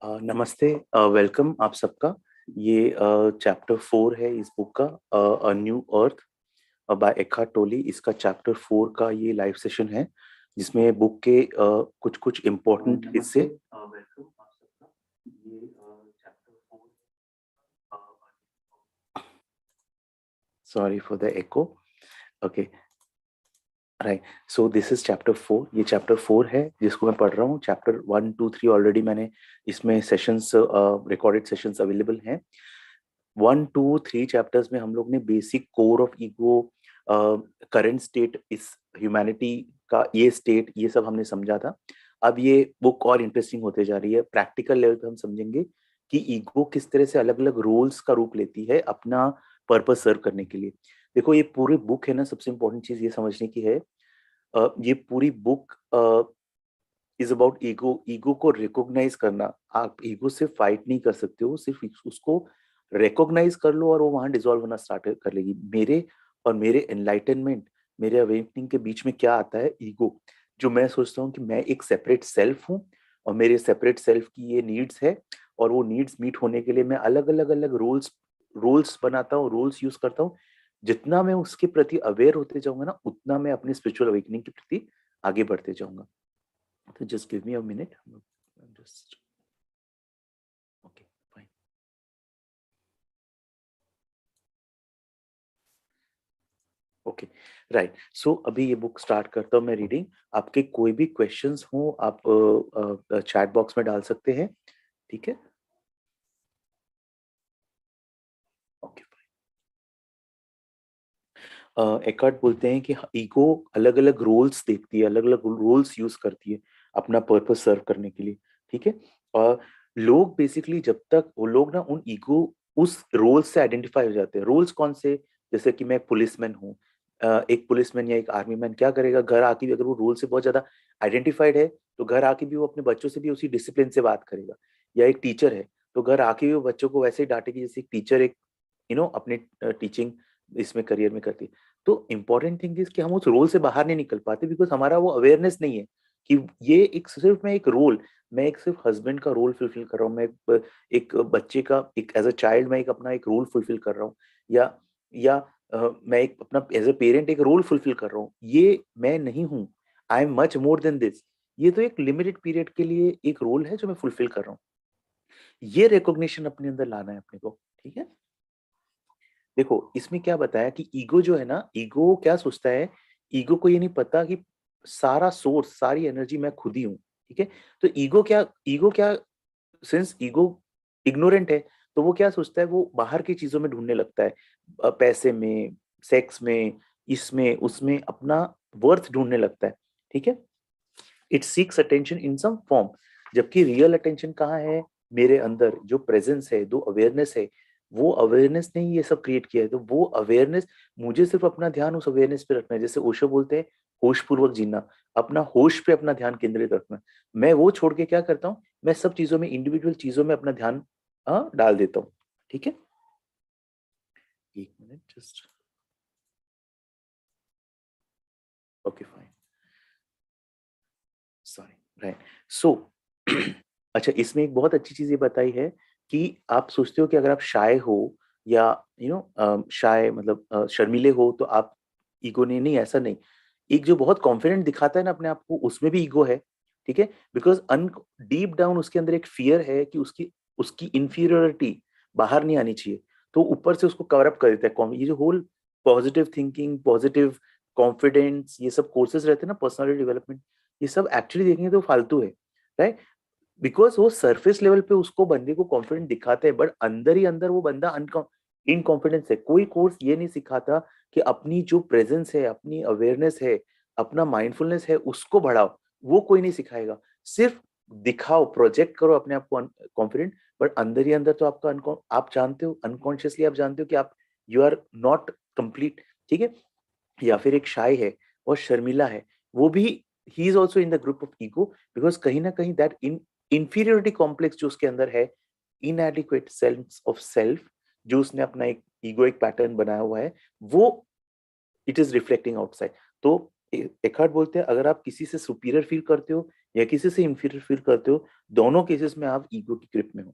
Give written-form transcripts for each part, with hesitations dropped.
नमस्ते। वेलकम आप सबका। ये चैप्टर 4 है इस बुक का, अ न्यू अर्थ बाय एखार्ट टोले। इसका चैप्टर 4 का ये लाइव सेशन है जिसमें बुक के कुछ कुछ इम्पोर्टेंट हिस्से। वेलकम आप सबका। ये chapter 4। Sorry for the echo. Okay, right. So this is chapter 4। ये चैप्टर 4 है जिसको मैं पढ़ रहा हूँ। चैप्टर 1 2 3 ऑलरेडी मैंने इसमें सेशंस, रिकॉर्डेड सेशंस अवेलेबल हैं। 1 2 3 चैप्टर्स में हम लोग ने basic core of ego, current state, इस ह्यूमैनिटी का ये स्टेट, ये सब हमने समझा था। अब ये बुक और इंटरेस्टिंग होते जा रही है। प्रैक्टिकल लेवल पे हम समझेंगे कि ईगो किस तरह से अलग अलग रोल्स का रूप लेती है अपना पर्पस सर्व करने के लिए। देखो, ये पूरी बुक है ना, सबसे इंपॉर्टेंट चीज ये समझने की है, ये पूरी book is about ego. Ego को रिकॉग्नाइज करना। आप ईगो से फाइट नहीं कर सकते हो, सिर्फ उसको रिकॉग्नाइज कर लो और वो वहां डिसॉल्व होना स्टार्ट कर लेगी। मेरे और मेरे एनलाइटनमेंट, मेरे अवेकनिंग के बीच में क्या आता है? ईगो। जो मैं सोचता हूँ कि मैं एक सेपरेट सेल्फ हूँ और मेरे सेपरेट सेल्फ की ये नीड्स है, और वो नीड्स मीट होने के लिए मैं अलग अलग अलग रोल्स रोल्स बनाता हूँ, रोल्स यूज करता हूँ। जितना मैं उसके प्रति अवेयर होते जाऊंगा ना, उतना मैं अपनी स्पिरिचुअल अवेकनिंग के प्रति आगे बढ़ते जाऊंगा। तो just give me a minute. I'm just okay, fine. Okay, right. So अभी ये बुक स्टार्ट करता हूँ मैं रीडिंग। आपके कोई भी क्वेश्चंस हो आप चैट बॉक्स में डाल सकते हैं, ठीक है? ओके। एकार्ट बोलते हैं कि ईगो अलग अलग रोल्स देखती है, अलग अलग रोल्स यूज करती है अपना पर्पस सर्व करने के लिए, ठीक है? और लोग बेसिकली, जब तक वो लोग ना उन ईगो, उस रोल से आइडेंटिफाई हो जाते हैं। रोल्स कौन से? जैसे कि मैं पुलिसमैन हूँ। एक पुलिसमैन या एक आर्मी मैन क्या करेगा? घर आके भी अगर वो रोल से बहुत ज्यादा आइडेंटिफाइड है तो घर आके भी वो अपने बच्चों से भी उसी डिसिप्लिन से बात करेगा। या एक टीचर है तो घर आके भी वो बच्चों को वैसे ही डांटेगी जैसे एक टीचर एक अपने टीचिंग इसमें करियर में करती है। तो इम्पोर्टेंट थिंग इज कि हम उस रोल से बाहर नहीं निकल पाते बिकॉज हमारा वो अवेयरनेस नहीं है कि ये एक सिर्फ मैं एक रोल, मैं एक सिर्फ हस्बैंड का रोल फुलफिल कर रहा हूँ, मैं एक बच्चे का, एक एज अ चाइल्ड मैं एक अपना एक रोल फुलफिल कर रहा हूँ, या मैं एक अपना एज अ पेरेंट एक रोल फुलफिल कर रहा हूँ। ये मैं नहीं हूँ। I am much more than this. ये तो एक लिमिटेड पीरियड के लिए एक रोल है जो मैं फुलफिल कर रहा हूँ। ये रिकॉग्निशन अपने अंदर लाना है अपने को, ठीक है? देखो, इसमें क्या बताया कि ईगो जो है ना, ईगो क्या सोचता है? ईगो को ये नहीं पता कि सारा सोर्स, सारी एनर्जी मैं खुद ही हूँ, ठीक है? तो ईगो क्या, सिंस ईगो इग्नोरेंट है, तो वो क्या सोचता है? वो बाहर की चीजों में ढूंढने लगता है, पैसे में, सेक्स में, इसमें उसमें अपना वर्थ ढूंढने लगता है, ठीक है? It seeks attention in some form. जबकि रियल अटेंशन कहाँ है? मेरे अंदर जो प्रेजेंस है, जो अवेयरनेस है, वो अवेयरनेस ने ही ये सब क्रिएट किया है। तो वो अवेयरनेस, मुझे सिर्फ अपना ध्यान उस अवेयरनेस पे रखना है। जैसे ओशो बोलते हैं, होश पूर्वक जीना, अपना होश पे अपना ध्यान केंद्रित रखना। मैं वो छोड़ के क्या करता हूँ? मैं सब चीजों में, इंडिविजुअल चीजों में अपना ध्यान डाल देता हूँ, ठीक है? एक minute just. Okay, fine. Sorry, right. So अच्छा, इसमें एक बहुत अच्छी चीज ये बताई है कि आप सोचते हो कि अगर आप शाय हो, या शाय मतलब शर्मीले हो, तो आप ईगो नहीं, नहीं, ऐसा नहीं। एक जो बहुत कॉन्फिडेंट दिखाता है ना अपने आप को, उसमें भी ईगो है, ठीक है? बिकॉज अन डीप डाउन उसके अंदर एक फियर है कि उसकी उसकी इंफीरियोरिटी बाहर नहीं आनी चाहिए। तो ऊपर से उसको कवर अप कर देता है। ये जो whole positive thinking, positive confidence, ये सब कोर्सेज रहते हैं ना पर्सनालिटी डेवलपमेंट, ये सब एक्चुअली देखेंगे तो फालतू है, राइट? बिकॉज वो सरफेस लेवल पे उसको, बंदे को कॉन्फिडेंट दिखाते हैं, बट अंदर ही अंदर वो बंदा इनकॉन्फिडेंस है। कोई कोर्स ये नहीं सिखाता कि अपनी जो प्रेजेंस है, अपनी अवेयरनेस है, अपना माइंडफुलनेस है, उसको बढ़ाओ। वो कोई नहीं सिखाएगा। सिर्फ दिखाओ, प्रोजेक्ट करो अपने आप को कॉन्फिडेंट, बट अंदर ही अंदर तो आपका आप जानते हो, अनकॉन्शियसली आप जानते हो कि आप, यू आर नॉट कंप्लीट, ठीक है? या फिर एक शाय है और शर्मिला है, वो भी, he is also in the group of ego. Because कहीं ना कहीं दैट इंफीरियोरिटी कॉम्प्लेक्स जो उसके अंदर है, इनएडिक्वेट सेंस ऑफ सेल्फ, जो उसने अपना एक ईगोइक पैटर्न बनाया हुआ है, वो इट इज रिफ्लेक्टिंग आउटसाइड। तो एकार्ट बोलते हैं, अगर आप किसी से सुपीरियर फील करते हो या किसी से इंफीरियर फील करते हो, दोनों केसेस में आप ईगो की ग्रिप में हो।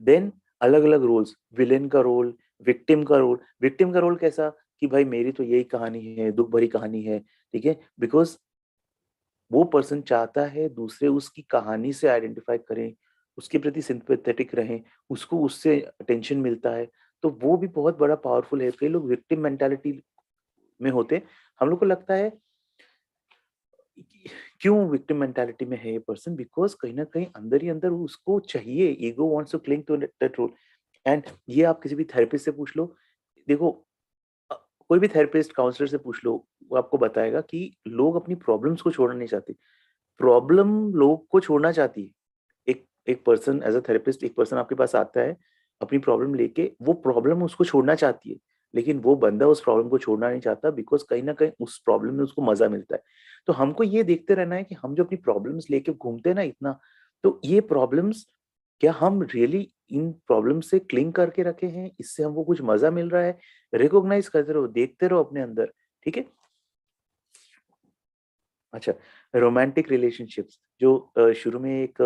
देन अलग अलग रोल्स, विलेन का रोल, विक्टिम का रोल। विक्टिम का रोल कैसा कि भाई मेरी तो यही कहानी है, दुख भरी कहानी है, ठीक है, बिकॉज वो पर्सन चाहता है दूसरे उसकी कहानी से आइडेंटिफाई करें, उसके प्रति सिंपैथेटिक रहें, उसको उससे अटेंशन मिलता है। तो वो भी बहुत बड़ा पावरफुल है। कई लोग विक्टिम मेंटालिटी में होते हैं। हम लोग को लगता है क्यों विक्टिम मेंटालिटी में है ये पर्सन, बिकॉज कहीं ना कहीं अंदर ही अंदर उसको चाहिए, ego wants to cling to that role. And ये आप किसी भी थेरेपिस्ट से पूछ लो, देखो, कोई भी थेरेपिस्ट काउंसलर से पूछ लो, वो आपको बताएगा कि लोग अपनी प्रॉब्लम्स को छोड़ना नहीं चाहते, प्रॉब्लम लोग को छोड़ना चाहती है। एक एक पर्सन एज अ थेरेपिस्ट, एक पर्सन आपके पास आता है अपनी प्रॉब्लम लेके, वो प्रॉब्लम उसको छोड़ना चाहती है, लेकिन वो बंदा उस प्रॉब्लम को छोड़ना नहीं चाहता, बिकॉज कहीं ना कहीं उस प्रॉब्लम में उसको मजा मिलता है। तो हमको ये देखते रहना है कि हम जो अपनी प्रॉब्लम्स लेके घूमते हैं ना इतना, तो ये प्रॉब्लम्स, क्या हम रियली इन प्रॉब्लम से क्लिंग करके रखे हैं, इससे हमको कुछ मजा मिल रहा है? रिकॉग्नाइज करते रहो, देखते रहो अपने अंदर, ठीक है। अच्छा, रोमांटिक रिलेशनशिप्स जो शुरू में एक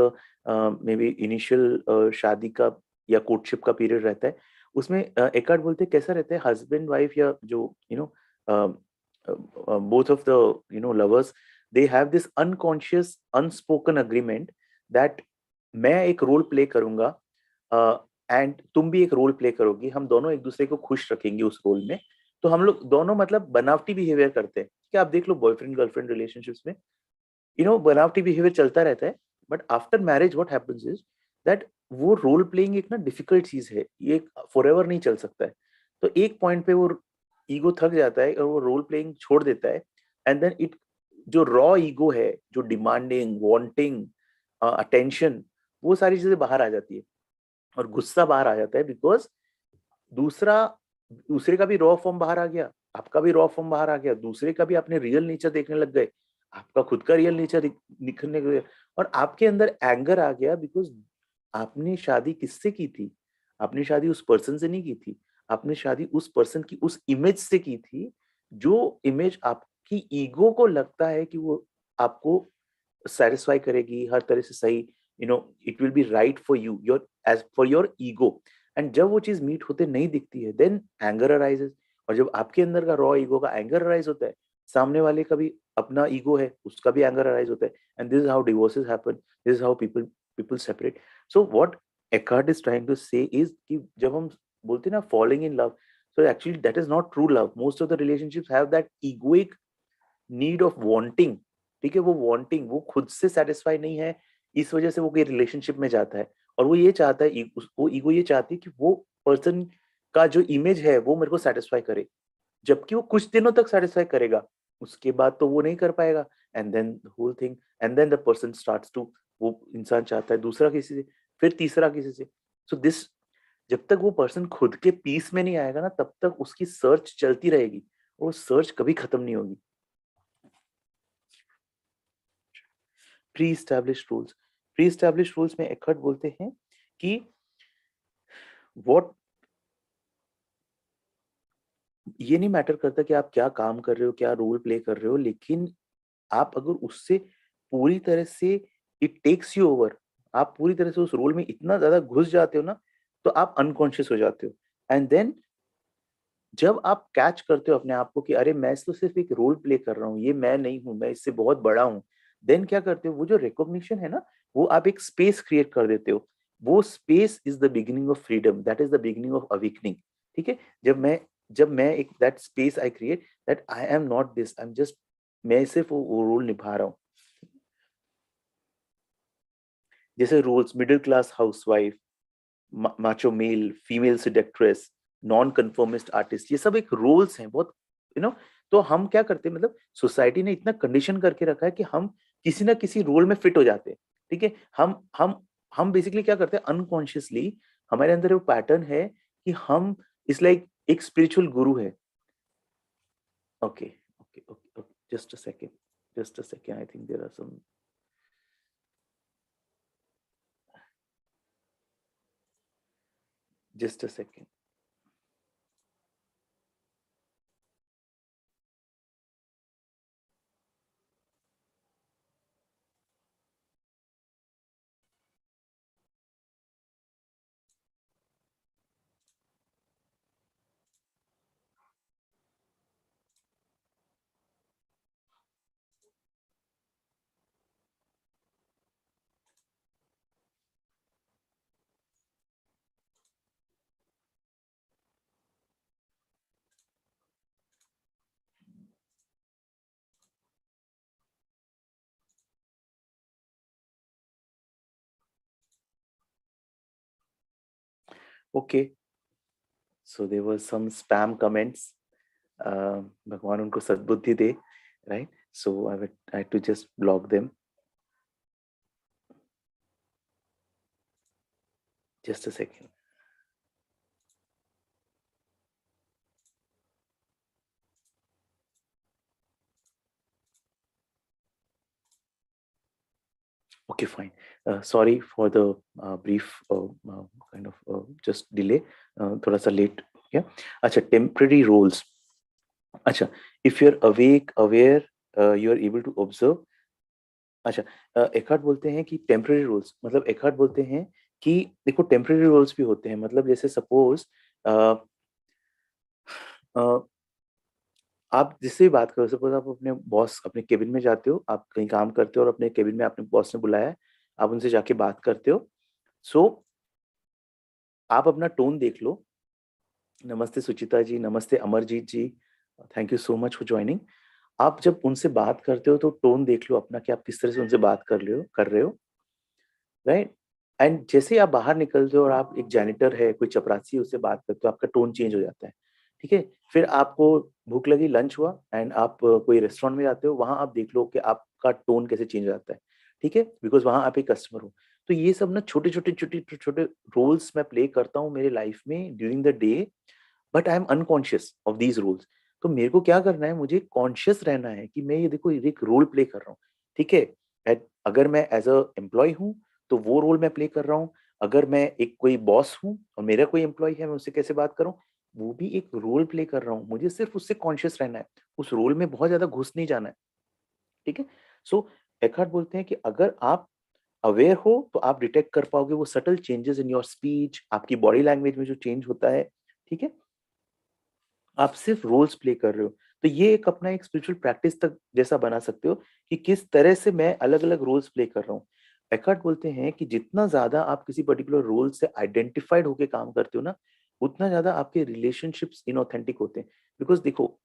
मे बी इनिशियल शादी का या कोर्टशिप का पीरियड रहता है, उसमें एकार्ड बोलते हैं कैसा रहता है, हस्बैंड वाइफ या जो both of the lovers, they have this unconscious unspoken agreement that मैं एक रोल प्ले करूंगा एंड तुम भी एक रोल प्ले करोगी, हम दोनों एक दूसरे को खुश रखेंगे उस रोल में। तो हम लोग दोनों मतलब बनावटी बिहेवियर करते हैं, क्या आप देख लो बॉयफ्रेंड गर्लफ्रेंड रिलेशनशिप्स में, बनावटी बिहेवियर चलता रहता है। But after marriage what happens is that वो रोल प्लेइंग एक ना डिफिकल्ट चीज है, ये फॉर एवर नहीं चल सकता है। तो एक पॉइंट पे वो ईगो थक जाता है और वो रोल प्लेइंग छोड़ देता है। एंड देन इट, जो रॉ ईगो है, जो डिमांडिंग वांटिंग अटेंशन, वो सारी चीजें बाहर आ जाती है, और गुस्सा बाहर आ जाता है, बिकॉज दूसरा दूसरे का भी रॉ फॉर्म बाहर आ गया, आपका भी रॉ फॉर्म बाहर आ गया, दूसरे का भी आपने रियल नेचर देखने लग गए, आपका खुद का रियल नेचर निखरने लग गया, और आपके अंदर एंगर आ गया, बिकॉज आपने शादी किससे की थी? आपने शादी उस पर्सन से नहीं की थी, आपने शादी उस पर्सन की उस इमेज से की थी, जो इमेज आपकी ईगो को लगता है कि वो आपको सेटिस्फाई करेगी हर तरह से सही, it will be right for you, your age for your ego. And जब वो चीज मीट होते नहीं दिखती है, देन एंगर अराइजेस। और जब आपके अंदर का रॉ ईगो का एंगर अराइज होता है, सामने वाले का भी अपना ईगो है, उसका भी एंगर अराइज होता है, and this is how divorces happen, this is how people separate. So what Eckhart is trying to say is कि जब हम बोलते हैं ना falling in love, so actually that is not true love. Most of the relationships have that egoic need of wanting, ठीक है, वो wanting वो खुद से सेटिस्फाई नहीं है, इस वजह से वो कोई रिलेशनशिप में जाता है, और वो ये चाहता है, वो ईगो ये चाहती है कि वो पर्सन का जो इमेज है वो मेरे को सेटिस्फाई करे, जबकि वो कुछ दिनों तक सेटिस्फाई करेगा, उसके बाद तो वो नहीं कर पाएगा। And then the whole thing, and then the person starts to, वो इंसान चाहता है दूसरा किसी से, फिर तीसरा किसी से। सो दिस, जब तक वो पर्सन खुद के पीस में नहीं आएगा ना, तब तक उसकी सर्च चलती रहेगी, और वो सर्च कभी खत्म नहीं होगी। Pre establish rules, pre establish rules में एकहर्ट बोलते हैं कि व्हाट, ये नहीं मैटर करता कि आप क्या काम कर रहे हो, क्या रोल प्ले कर रहे हो, लेकिन आप अगर उससे पूरी तरह से, इट टेक्स यू ओवर, आप पूरी तरह से उस रोल में इतना ज्यादा घुस जाते हो ना, तो आप अनकॉन्शियस हो जाते हो। एंड देन जब आप कैच करते हो अपने आप को कि अरे मैं तो सिर्फ एक रोल प्ले कर रहा हूँ, ये मैं नहीं हूँ, मैं इससे बहुत बड़ा हूँ, देन क्या करते हो, वो जो रिकॉग्निशन है ना, वो आप एक स्पेस क्रिएट कर देते हो। वो space is the beginning of freedom, that is the beginning of awakening, ठीक है। जब मैं एक that space I create, that I am not this, I am just, मैं सिर्फ वो रोल निभा रहा हूँ। जैसे roles, middle class housewife, macho male, female seductress, non conformist artist, ये सब एक रोल्स हैं बहुत, यू नो। तो हम क्या करते हैं, मतलब सोसाइटी ने इतना कंडीशन करके रखा है कि हम किसी ना किसी रोल में फिट हो जाते हैं, ठीक है। हम बेसिकली क्या करते हैं, अनकॉन्शियसली हमारे अंदर वो पैटर्न है कि हम इस लाइक एक स्पिरिचुअल गुरु है। Okay okay okay okay, just a second, just a second, I think there are some, just a second. Okay, so there were some spam comments. भगवान उनको सद्बुद्धि दे, right? So I had to just block them. Just a second. Okay, fine. Sorry for the brief kind of just delay. थोड़ा सा late. Yeah. अच्छा, temporary roles. अच्छा, if you're awake, aware, you are able to observe. अच्छा, Eckhart बोलते हैं कि temporary roles, मतलब Eckhart बोलते हैं कि देखो टेम्पररी रोल्स भी होते हैं, मतलब जैसे सपोज आप जिससे भी बात करो, सपोज आप अपने बॉस, अपने केबिन में जाते हो, आप कहीं काम करते हो और अपने केबिन में अपने बॉस ने बुलाया है, आप उनसे जाके बात करते हो। सो आप अपना टोन देख लो। नमस्ते सुचिता जी, नमस्ते Amarjit ji, thank you so much for joining. आप जब उनसे बात करते हो तो टोन देख लो अपना कि आप किस तरह से उनसे बात कर रहे हो, राइट। एंड जैसे ही आप बाहर निकलते हो और आप एक जैनिटर है, कोई चपरासी, उससे बात करते हो, आपका टोन चेंज हो जाता है, ठीक है। फिर आपको भूख लगी, लंच हुआ एंड आप कोई रेस्टोरेंट में जाते हो, वहां आप देख लो कि आपका टोन कैसे चेंज हो जाता है, ठीक है, बिकॉज वहां आप एक कस्टमर हो। तो ये सब ना छोटे छोटे छोटे छोटे रोल्स मैं प्ले करता हूँ मेरे लाइफ में during the day, but I am unconscious of these rules. तो मेरे को क्या करना है, मुझे कॉन्शियस रहना है कि मैं ये देखो एक रोल प्ले कर रहा हूँ, ठीक है। अगर मैं एज अ एम्प्लॉय हूँ तो वो रोल मैं प्ले कर रहा हूँ, अगर मैं एक कोई बॉस हूँ और मेरा कोई एम्प्लॉय है, मैं उससे कैसे बात करूँ, वो भी एक रोल प्ले कर रहा हूँ। मुझे सिर्फ उससे कॉन्शियस रहना है, उस रोल में बहुत ज्यादा घुस नहीं जाना है, ठीक है। सो एकार्ट बोलते हैं कि अगर आप अवेयर हो तो आप डिटेक्ट कर पाओगे वो subtle changes in your speech, आपकी बॉडी लैंग्वेज में जो चेंज होता है, ठीक है। आप सिर्फ रोल्स प्ले कर रहे हो। तो ये एक अपना एक स्पिरिचुअल प्रैक्टिस तक जैसा बना सकते हो कि किस तरह से मैं अलग अलग रोल्स प्ले कर रहा हूँ। एकार्ट बोलते हैं कि जितना ज्यादा आप किसी पर्टिकुलर रोल से आइडेंटिफाइड होके काम करते हो ना, उतना ज्यादा आपके रिलेशनशिप्स इनऑथेंटिक होते हैं। बिकॉज देखो,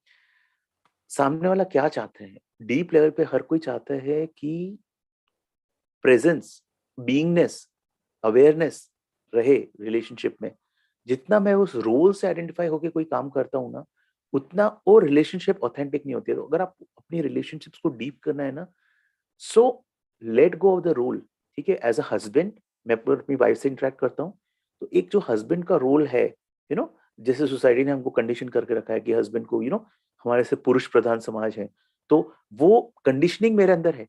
सामने वाला क्या चाहते हैं, डीप लेवल पे हर कोई चाहता है कि प्रेजेंस, बीइंगनेस, अवेयरनेस रहे रिलेशनशिप में। जितना मैं उस रोल से आइडेंटिफाई होकर कोई काम करता हूँ ना, उतना वो रिलेशनशिप ऑथेंटिक नहीं होती है। तो अगर आप अपनी रिलेशनशिप्स को डीप करना है ना, so let go of the role, ठीक है। एज अ हस्बैंड, मैं अपनी वाइफ से इंटरेक्ट करता हूँ, तो एक जो हस्बैंड का रोल है, यू नो, जैसे सोसाइटी ने हमको कंडीशन करके रखा है कि हस्बैंड को, यू नो, हमारे से पुरुष प्रधान समाज है, तो वो कंडीशनिंग मेरे अंदर है।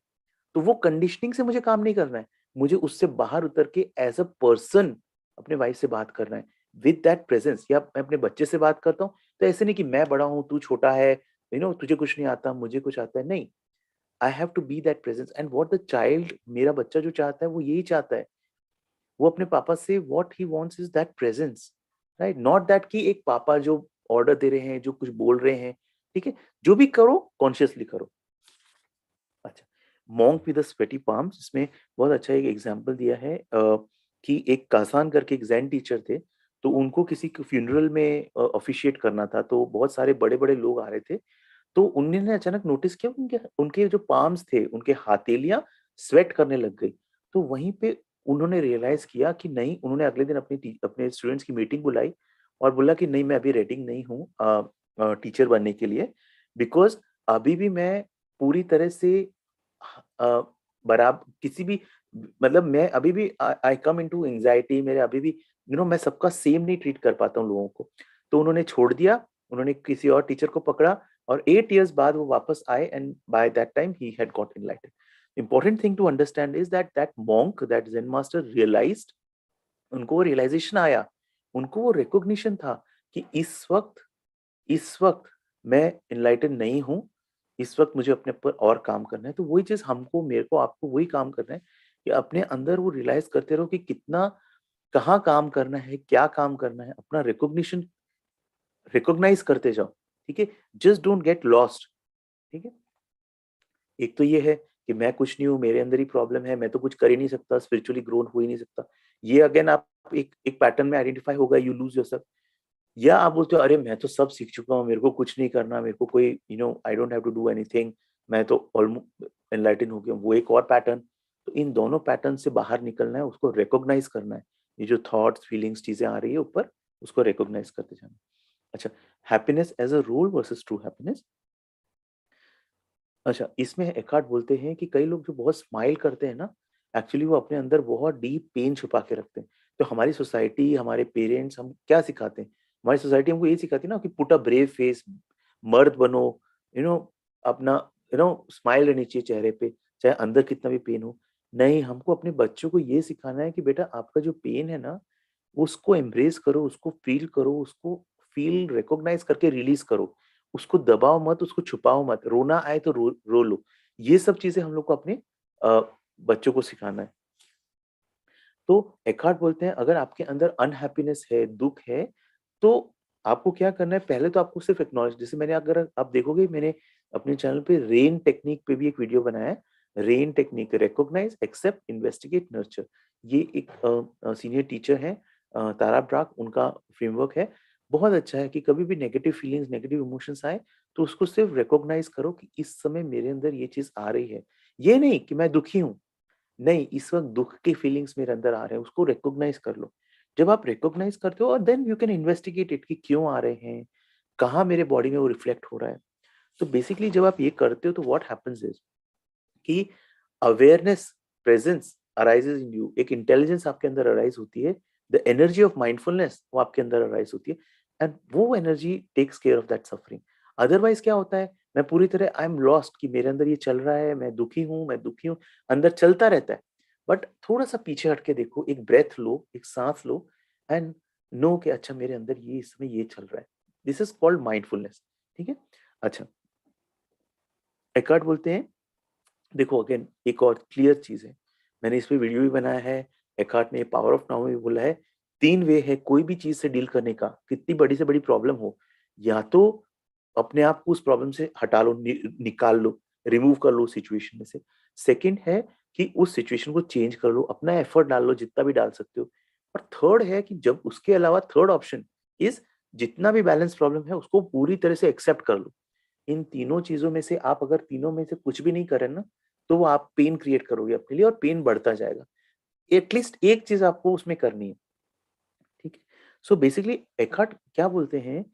तो वो कंडीशनिंग से मुझे काम नहीं करना है, मुझे उससे बाहर उतर के एज अ पर्सन अपने वाइफ से बात करना है विद दैट प्रेजेंस। या मैं अपने बच्चे से बात करता हूँ तो ऐसे नहीं कि मैं बड़ा हूँ तू छोटा है, यू नो, तुझे कुछ नहीं आता मुझे कुछ आता है, नहीं। I have to be that presence and what the child, मेरा बच्चा जो चाहता है वो यही चाहता है। वो अपने पापा से what he wants is that presence, right. Not that कि एक पापा जो ऑर्डर दे रहे हैं, जो कुछ बोल रहे हैं, ठीक है। जो भी करो कॉन्शियसली करो। अच्छा, monk with the sweaty palms, इसमें बहुत अच्छा एक एग्जांपल दिया है कि एक कासान करके एक जैन टीचर थे, तो उनको किसी के फ्यूनरल में ऑफिशिएट करना था, तो बहुत सारे बड़े बड़े लोग आ रहे थे। तो उन्होंने अचानक नोटिस किया उनके उनके जो पाम्स थे, उनके हथेलियां स्वेट करने लग गई। तो वहीं पे उन्होंने रियलाइज किया कि नहीं, उन्होंने अगले दिन अपने स्टूडेंट्स की मीटिंग बुलाई और बोला कि नहीं, मैं अभी रेडी नहीं हूँ टीचर बनने के लिए, बिकॉज अभी भी मैं पूरी तरह से बराबर किसी भी, मतलब मैं अभी भी आई कम इनटू एंजाइटी, मेरे अभी भी, यू नो, मैं सबका सेम नहीं ट्रीट कर पाता हूँ लोगों को। तो उन्होंने छोड़ दिया, उन्होंने किसी और टीचर को पकड़ा और 8 years बाद वो वापस आए and by that time he had got enlightened. Important thing to understand is that that monk, that Zen master realised, उनको रियलाइजेशन आया, उनको वो रिकॉग्निशन था कि इस वक्त मैं इनलाइटेड नहीं हूँ, इस वक्त मुझे अपने पर और काम करना है। तो वही चीज हमको, मेरे को, आपको वही काम करना है कि अपने अंदर वो रियलाइज करते रहो कि कितना, कहाँ काम करना है, क्या काम करना है, अपना रिकॉग्निशन रिकॉग्नाइज करते जाओ, ठीक है। जस्ट डोंट गेट लॉस्ट, ठीक है। एक तो ये है कि मैं कुछ नहीं हूँ, मेरे अंदर ही प्रॉब्लम है, मैं तो कुछ कर ही नहीं सकता, स्पिरिचुअली ग्रोथ हो ही नहीं सकता। ये अगेन आप एक एक पैटर्न में आइडेंटिफाई होगा, यू लूज योरसेल्फ। या आप बोलते हो अरे मैं तो सब सीख चुका हूँ, मेरे को कुछ नहीं करना, मेरे को कोई, you know, I don't have to do anything, मैं तो ऑलमोस्ट एनलाइटन हो गया हूँ, वो एक और पैटर्न। तो इन दोनों पैटर्न से बाहर निकलना है, उसको रिकॉग्नाइज करना है। ये जो थॉट्स फीलिंग्स चीजें आ रही है ऊपर, उसको रिकॉग्नाइज करते जाना। अच्छा, happiness as a rule versus true happiness. अच्छा, इसमें एकार्ट बोलते हैं कि कई लोग जो बहुत स्माइल करते हैं ना, एक्चुअली वो अपने अंदर बहुत डीप पेन छुपा के रखते हैं। तो हमारी सोसाइटी, हमारे पेरेंट्स हम क्या सिखाते हैं? हमारी सोसाइटी हमको ये सिखाती है ना कि पुट अ ब्रेव फेस, मर्द बनो, यू नो अपना स्माइल रहनी चाहिए चेहरे पे, चाहे अंदर कितना भी पेन हो। नहीं, हमको अपने बच्चों को ये सिखाना है कि बेटा आपका जो पेन है ना, उसको एम्ब्रेस करो, उसको फील करो, उसको फील रिकॉग्नाइज करके रिलीज करो। उसको दबाओ मत, उसको छुपाओ मत, रोना आए तो रो लो। ये सब चीजें हम लोग को अपने अ, बच्चों को सिखाना है। तो एकार्ट बोलते हैं अगर आपके अंदर अनहैप्पीनेस है, दुख है, तो आपको क्या करना है, पहले तो आपको सिर्फ एक्नॉलेज, जैसे मैंने, अगर आप देखोगे मैंने अपने चैनल पे रेन टेक्निक पे भी एक वीडियो बनाया है। RAIN technique, recognise, accept, investigate, nurture. ये एक सीनियर टीचर हैं, तारा ब्राक, उनका फ्रेमवर्क है। बहुत अच्छा है कि कभी भी नेगेटिव फीलिंग्स, नेगेटिव इमोशंस आए तो उसको सिर्फ रिकॉग्नाइज करो कि इस समय मेरे अंदर ये चीज आ रही है। ये नहीं कि मैं दुखी हूँ, नहीं, इस वक्त दुख के फीलिंग्स मेरे अंदर आ रहे हैं, उसको रिकॉग्नाइज कर लो। जब आप रिकॉग्नाइज करते हो और then you can investigate it कि क्यों आ रहे हैं, कहाँ मेरे बॉडी में वो रिफ्लेक्ट हो रहा है। तो बेसिकली जब आप ये करते हो तो व्हाट हैपेंस इज कि awareness, presence arises in you, एक इंटेलिजेंस आपके अंदर अराइज होती है, द एनर्जी ऑफ माइंडफुलनेस वो आपके अंदर अराइज होती है, एंड वो energy takes care of that suffering. Otherwise क्या होता है, मैं पूरी तरह आई एम लॉस्ट कि मेरे अंदर ये चल रहा है, मैं दुखी हूँ, मैं दुखी हूँ, अंदर चलता रहता है। बट थोड़ा सा पीछे हट के देखो, एक ब्रेथ लो, एक सांस लो, एंड नो कि अच्छा मेरे अंदर ये इस समय ये चल रहा है। This is called mindfulness. ठीक है। अच्छा, एकार्ट बोलते हैं, देखो अगेन एक और क्लियर चीज है, मैंने इस पे वीडियो भी बनाया है। एकार्ट ने पावर ऑफ नाउ में भी बोला है, 3 वे है कोई भी चीज से डील करने का, कितनी बड़ी से बड़ी प्रॉब्लम हो। या तो अपने आप को उस प्रॉब्लम से हटा लो, निकाल लो, रिमूव कर लो सिचुएशन में से। सेकंड है कि उस सिचुएशन को चेंज कर लो, अपना एफर्ट डाल लो जितना भी डाल सकते हो। और थर्ड है कि जब उसके अलावा थर्ड ऑप्शन इज, जितना भी बैलेंस प्रॉब्लम है उसको पूरी तरह से एक्सेप्ट कर लो। इन तीनों चीजों में से आप अगर तीनों में से कुछ भी नहीं करें ना, तो वो आप पेन क्रिएट करोगे अपने लिए और पेन बढ़ता जाएगा। एटलीस्ट एक चीज आपको उसमें करनी है। ठीक है। सो बेसिकली एकार्ट क्या बोलते हैं,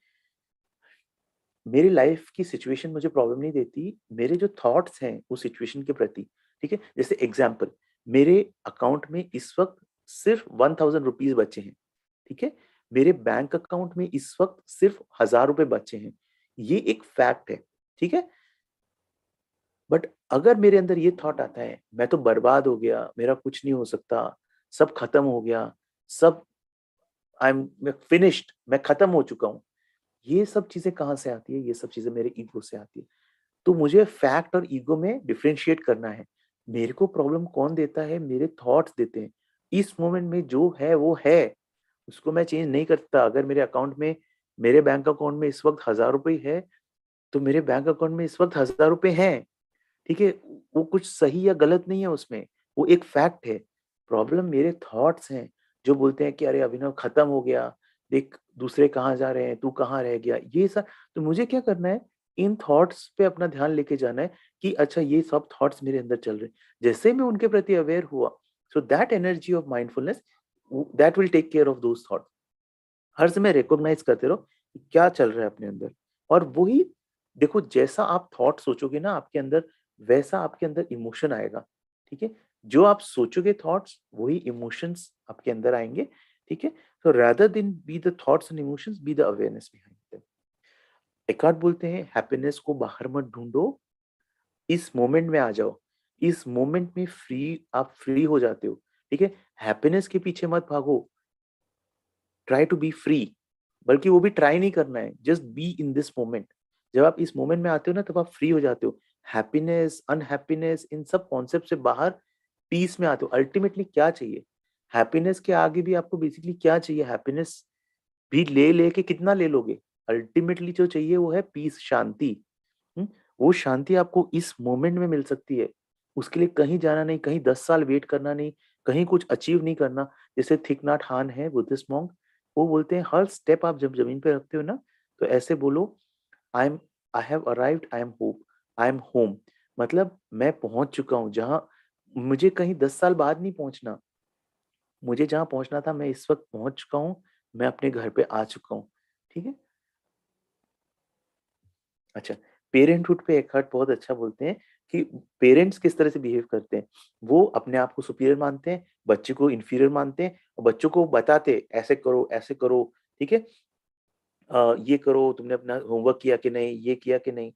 मेरी लाइफ की सिचुएशन मुझे प्रॉब्लम नहीं देती, मेरे जो थॉट्स हैं उस सिचुएशन के प्रति। ठीक है, जैसे एग्जाम्पल, मेरे अकाउंट में इस वक्त सिर्फ 1000 रुपीज बचे हैं। ठीक है, मेरे बैंक अकाउंट में इस वक्त सिर्फ 1000 रुपए बचे हैं। ये एक फैक्ट है। ठीक है। बट अगर मेरे अंदर ये थॉट आता है मैं तो बर्बाद हो गया, मेरा कुछ नहीं हो सकता, सब खत्म हो गया, सब, मैं फिनिश्ड, मैं खत्म हो चुका हूँ, ये सब चीजें कहाँ से आती है? ये सब चीजें मेरे ईगो से आती है। तो मुझे फैक्ट और ईगो में डिफरेंशिएट करना है। मेरे को प्रॉब्लम कौन देता है? मेरे थॉट्स देते हैं। इस मोमेंट में जो है वो है, उसको मैं चेंज नहीं करता। अगर मेरे अकाउंट में, मेरे बैंक अकाउंट में इस वक्त 1000 रुपए है, तो मेरे बैंक अकाउंट में इस वक्त 1000 रुपए हैं। ठीक है, वो कुछ सही या गलत नहीं है उसमें, वो एक फैक्ट है। प्रॉब्लम मेरे थॉट्स हैं, जो बोलते हैं कि अरे अभिनव खत्म हो गया, देख दूसरे कहाँ जा रहे हैं, तू कहाँ रह गया, ये सब। तो मुझे क्या करना है, इन थॉट्स पे अपना ध्यान लेके जाना है कि अच्छा ये सब थॉट्स मेरे अंदर चल रहे हैं, जैसे मैं उनके प्रति अवेयर हुआ, so that energy of mindfulness, that will take care of those thoughts. हर समय रिकॉग्नाइज करते रहो कि क्या चल रहा है अपने अंदर। और वही, देखो जैसा आप थॉट सोचोगे ना आपके अंदर, वैसा आपके अंदर इमोशन आएगा। ठीक है, जो आप सोचोगे थॉट्स, वही इमोशंस आपके अंदर आएंगे। ठीक है, तो rather than be the thoughts and emotions, be the awareness behind them. Eckhart बोलते हैं हैप्पीनेस को बाहर मत ढूंढो, इस मोमेंट में आ जाओ। इस मोमेंट में आप फ्री हो जाते हो। ठीक है, हैप्पीनेस के पीछे मत भागो, ट्राई टू बी फ्री। बल्कि वो भी ट्राई नहीं करना है, just be in this moment. जब आप इस मोमेंट में आते हो ना, तब आप फ्री हो जाते हो। हैप्पीनेस, अनहैप्पीनेस, इन सब कॉन्सेप्ट से बाहर पीस में आते हो। अल्टीमेटली क्या चाहिए? हैप्पीनेस के आगे भी आपको बेसिकली क्या चाहिए? हैप्पीनेस भी ले लेके कितना ले लोगे? अल्टीमेटली जो चाहिए वो है पीस, शांति। हम्म? वो शांति आपको इस मोमेंट में मिल सकती है। उसके लिए कहीं जाना नहीं, कहीं 10 साल वेट करना नहीं, कहीं कुछ अचीव नहीं करना। जैसे थिक नाट हान है, बुद्धिस्ट मॉन्क, वो बोलते हैं हर स्टेप आप जब जमीन पे रखते हो ना, तो ऐसे बोलो, I am, I have arrived, I am hope, I am home. मतलब मैं पहुंच चुका हूँ जहां, मुझे कहीं 10 साल बाद नहीं पहुंचना, मुझे जहाँ पहुंचना था मैं इस वक्त पहुंच चुका हूँ, मैं अपने घर पे आ चुका हूँ। ठीक है। अच्छा, पेरेंटहुड पे एकार्ट बहुत अच्छा बोलते हैं कि पेरेंट्स किस तरह से बिहेव करते हैं। वो अपने आप को सुपीरियर मानते हैं, बच्चे को इंफीरियर मानते हैं, और बच्चों को बताते ऐसे करो ऐसे करो। ठीक है। ये करो, तुमने अपना होमवर्क किया कि नहीं, ये किया कि नहीं।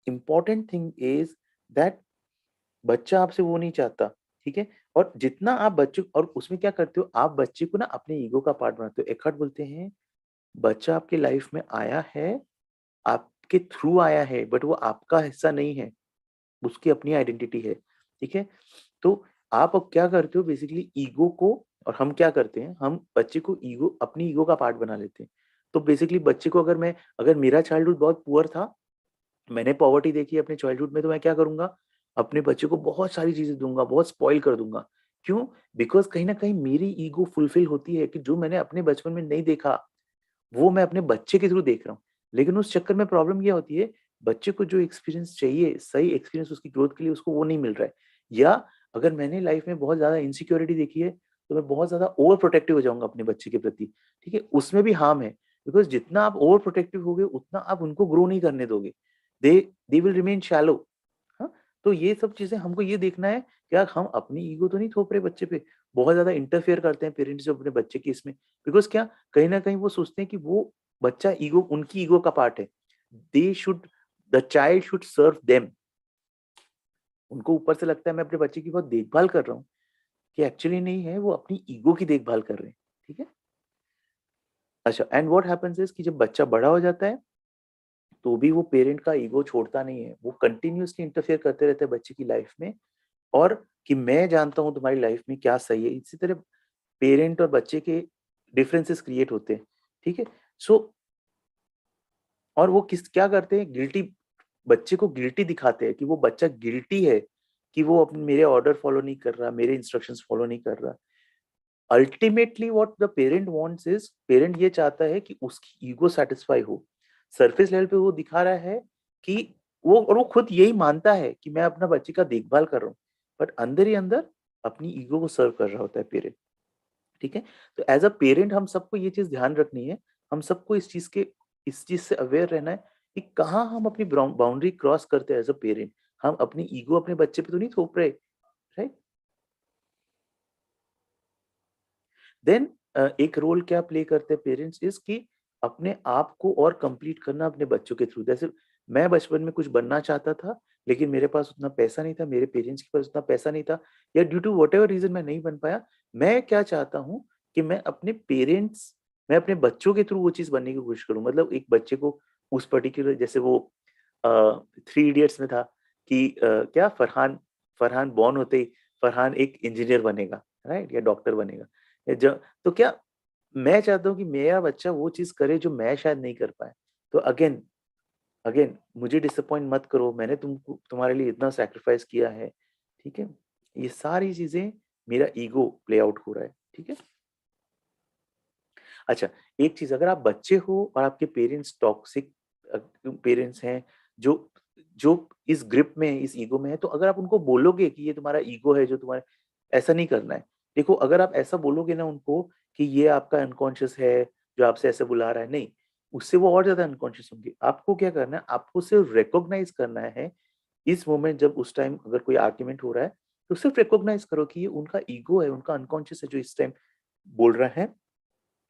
इंपॉर्टेंट थिंग इज दैट बच्चा आपसे वो नहीं चाहता। ठीक है। और जितना आप बच्चों, और उसमें क्या करते हो, आप बच्चे को ना अपने ईगो का पार्ट बनाते हो। एकार्ट बोलते हैं बच्चा आपके लाइफ में आया है, आपके थ्रू आया है, बट वो आपका हिस्सा नहीं है, उसकी अपनी आइडेंटिटी है। ठीक है। तो आप अब क्या करते हो बेसिकली, ईगो को, और हम क्या करते हैं, हम बच्चे को ईगो, अपनी ईगो का पार्ट बना लेते हैं। तो बेसिकली बच्चे को, अगर मेरा चाइल्डहुड बहुत पुअर था, मैंने पॉवर्टी देखी है अपने चाइल्डहुड में, तो मैं क्या करूंगा, अपने बच्चे को बहुत सारी चीजें दूंगा, बहुत स्पॉइल कर दूंगा। क्यों? बिकॉज कहीं ना कहीं मेरी ईगो फुलफिल होती है कि जो मैंने अपने बचपन में नहीं देखा, वो मैं अपने बच्चे के थ्रू देख रहा हूँ। लेकिन उस चक्कर में प्रॉब्लम ये होती है, बच्चे को जो एक्सपीरियंस चाहिए, सही एक्सपीरियंस उसकी ग्रोथ के लिए, उसको वो नहीं मिल रहा है। या अगर मैंने लाइफ में बहुत ज्यादा इनसिक्योरिटी देखी है, तो मैं बहुत ज्यादा ओवर प्रोटेक्टिव हो जाऊंगा अपने बच्चे के प्रति। ठीक है, उसमें भी हार्म है। बिकॉज जितना आप ओवर प्रोटेक्टिव होगे, उतना आप उनको ग्रो नहीं करने दोगे। दे दे विल रिमेन शैलो। हाँ। तो ये सब चीजें हमको ये देखना है, क्या हम अपनी ईगो तो नहीं थोप रहे बच्चे पे। बहुत ज्यादा इंटरफेयर करते हैं पेरेंट्स जो अपने बच्चे की इसमें। बिकॉज क्या, कहीं ना कहीं वो सोचते हैं कि वो बच्चा ईगो, उनकी ईगो का पार्ट है। They should the child should serve them. उनको ऊपर से लगता है मैं अपने बच्चे की बहुत देखभाल कर रहा हूँ, कि एक्चुअली नहीं है, वो अपनी ईगो की देखभाल कर रहे हैं। ठीक है। अच्छा, एंड व्हाट हैपेंस इज कि जब बच्चा बड़ा हो जाता है, तो भी वो पेरेंट का ईगो छोड़ता नहीं है, वो कंटिन्यूअसली इंटरफेयर करते रहते हैं बच्चे की लाइफ में। और कि मैं जानता हूँ तुम्हारी लाइफ में क्या सही है, इसी तरह पेरेंट और बच्चे के डिफरेंसेस क्रिएट होते हैं। ठीक है। सो और वो किस क्या करते हैं, गिल्टी, बच्चे को गिल्टी दिखाते हैं कि वो बच्चा गिल्टी है, कि वो अपने मेरे ऑर्डर फॉलो नहीं कर रहा, मेरे इंस्ट्रक्शंस फॉलो नहीं कर रहा। Ultimately what the parent wants is, parent ये चाहता है कि उसकी ईगो सेटिस्फाई हो। सरफेस लेवल पे वो दिखा रहा है कि वो, और वो खुद यही मानता है कि मैं अपना बच्चे का देखभाल कर रहा हूँ, बट अंदर ही अंदर अपनी ईगो को सर्व कर रहा होता है पेरेंट। ठीक है। तो एज अ पेरेंट हम सबको ये चीज ध्यान रखनी है, हम सबको इस चीज से अवेयर रहना है कि कहाँ हम अपनी बाउंड्री क्रॉस करते हैं एज अ पेरेंट। हम अपनी ईगो अपने बच्चे पे तो नहीं थोप रहे। राइट। देन एक रोल क्या प्ले करते हैं पेरेंट्स इज कि अपने आप को और कंप्लीट करना अपने बच्चों के थ्रू। जैसे मैं बचपन में कुछ बनना चाहता था, लेकिन मेरे पास उतना पैसा नहीं था, मेरे पेरेंट्स के पास उतना पैसा नहीं था, या due to whatever reason मैं नहीं बन पाया। मैं क्या चाहता हूँ कि मैं अपने बच्चों के थ्रू वो चीज बनने की कोशिश करूँ। मतलब एक बच्चे को उस पर्टिकुलर, जैसे वो 3 इडियट्स में था कि क्या फरहान, फरहान बॉर्न होते ही फरहान एक इंजीनियर बनेगा, राइट, या डॉक्टर बनेगा। तो क्या मैं चाहता हूँ कि मेरा बच्चा वो चीज करे जो मैं शायद नहीं कर पाया। तो अगेन अगेन मुझे डिसअपॉइंट मत करो, मैंने तुमको तुम्हारे लिए इतना सेक्रीफाइस किया है। ठीक है। ये सारी चीजें, मेरा ईगो प्ले आउट हो रहा है। ठीक है। अच्छा, एक चीज, अगर आप बच्चे हो और आपके पेरेंट्स टॉक्सिक पेरेंट्स हैं, जो जो इस ग्रिप में, इस ईगो में है, तो अगर आप उनको बोलोगे कि ये तुम्हारा ईगो है जो तुम्हारे, ऐसा नहीं करना है। देखो, अगर आप ऐसा बोलोगे ना उनको कि ये आपका अनकॉन्शियस है जो आपसे ऐसे बुला रहा है, नहीं, उससे वो और ज्यादा अनकॉन्शियस होंगे। आपको क्या करना है, आपको सिर्फ रिकॉग्नाइज करना है इस मोमेंट, जब उस टाइम अगर कोई आर्ग्यूमेंट हो रहा है, तो सिर्फ रिकॉग्नाइज करो कि ये उनका ईगो है, उनका अनकॉन्शियस है जो इस टाइम बोल रहा है।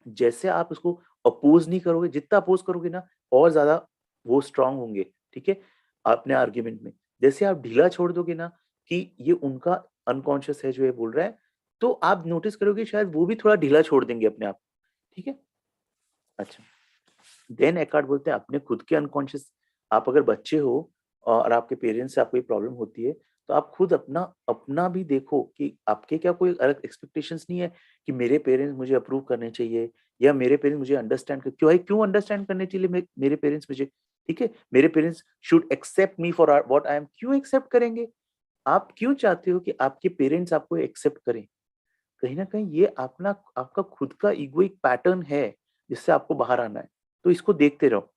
जैसे आप उसको अपोज नहीं करोगे, जितना अपोज करोगे ना, और ज्यादा वो स्ट्रांग होंगे। ठीक है। अपने आर्ग्यूमेंट में जैसे आप ढीला छोड़ दोगे ना, कि ये उनका अनकॉन्शियस है जो ये बोल रहा है, तो आप नोटिस करोगे शायद वो भी थोड़ा ढीला छोड़ देंगे अपने आप। ठीक है। अच्छा, देन एकार्ड बोलते हैं अपने खुद के अनकॉन्शियस। आप अगर बच्चे हो और आपके पेरेंट्स से आपको प्रॉब्लम होती है, तो आप खुद अपना अपना भी देखो कि आपके क्या कोई अलग एक्सपेक्टेशंस नहीं है, कि मेरे पेरेंट्स मुझे अप्रूव करने चाहिए, या मेरे पेरेंट्स मुझे अंडरस्टैंड कर, क्यों अंडरस्टैंड करने चाहिए मेरे पेरेंट्स मुझे। ठीक है। मेरे parents should accept me for what I am, क्यों एक्सेप्ट करेंगे। आप क्यों चाहते हो कि आपके पेरेंट्स आपको एक्सेप्ट करें। कहीं ना कहीं ये अपना, आपका खुद का ईगोइक पैटर्न है, जिससे आपको बाहर आना है। तो इसको देखते रहो।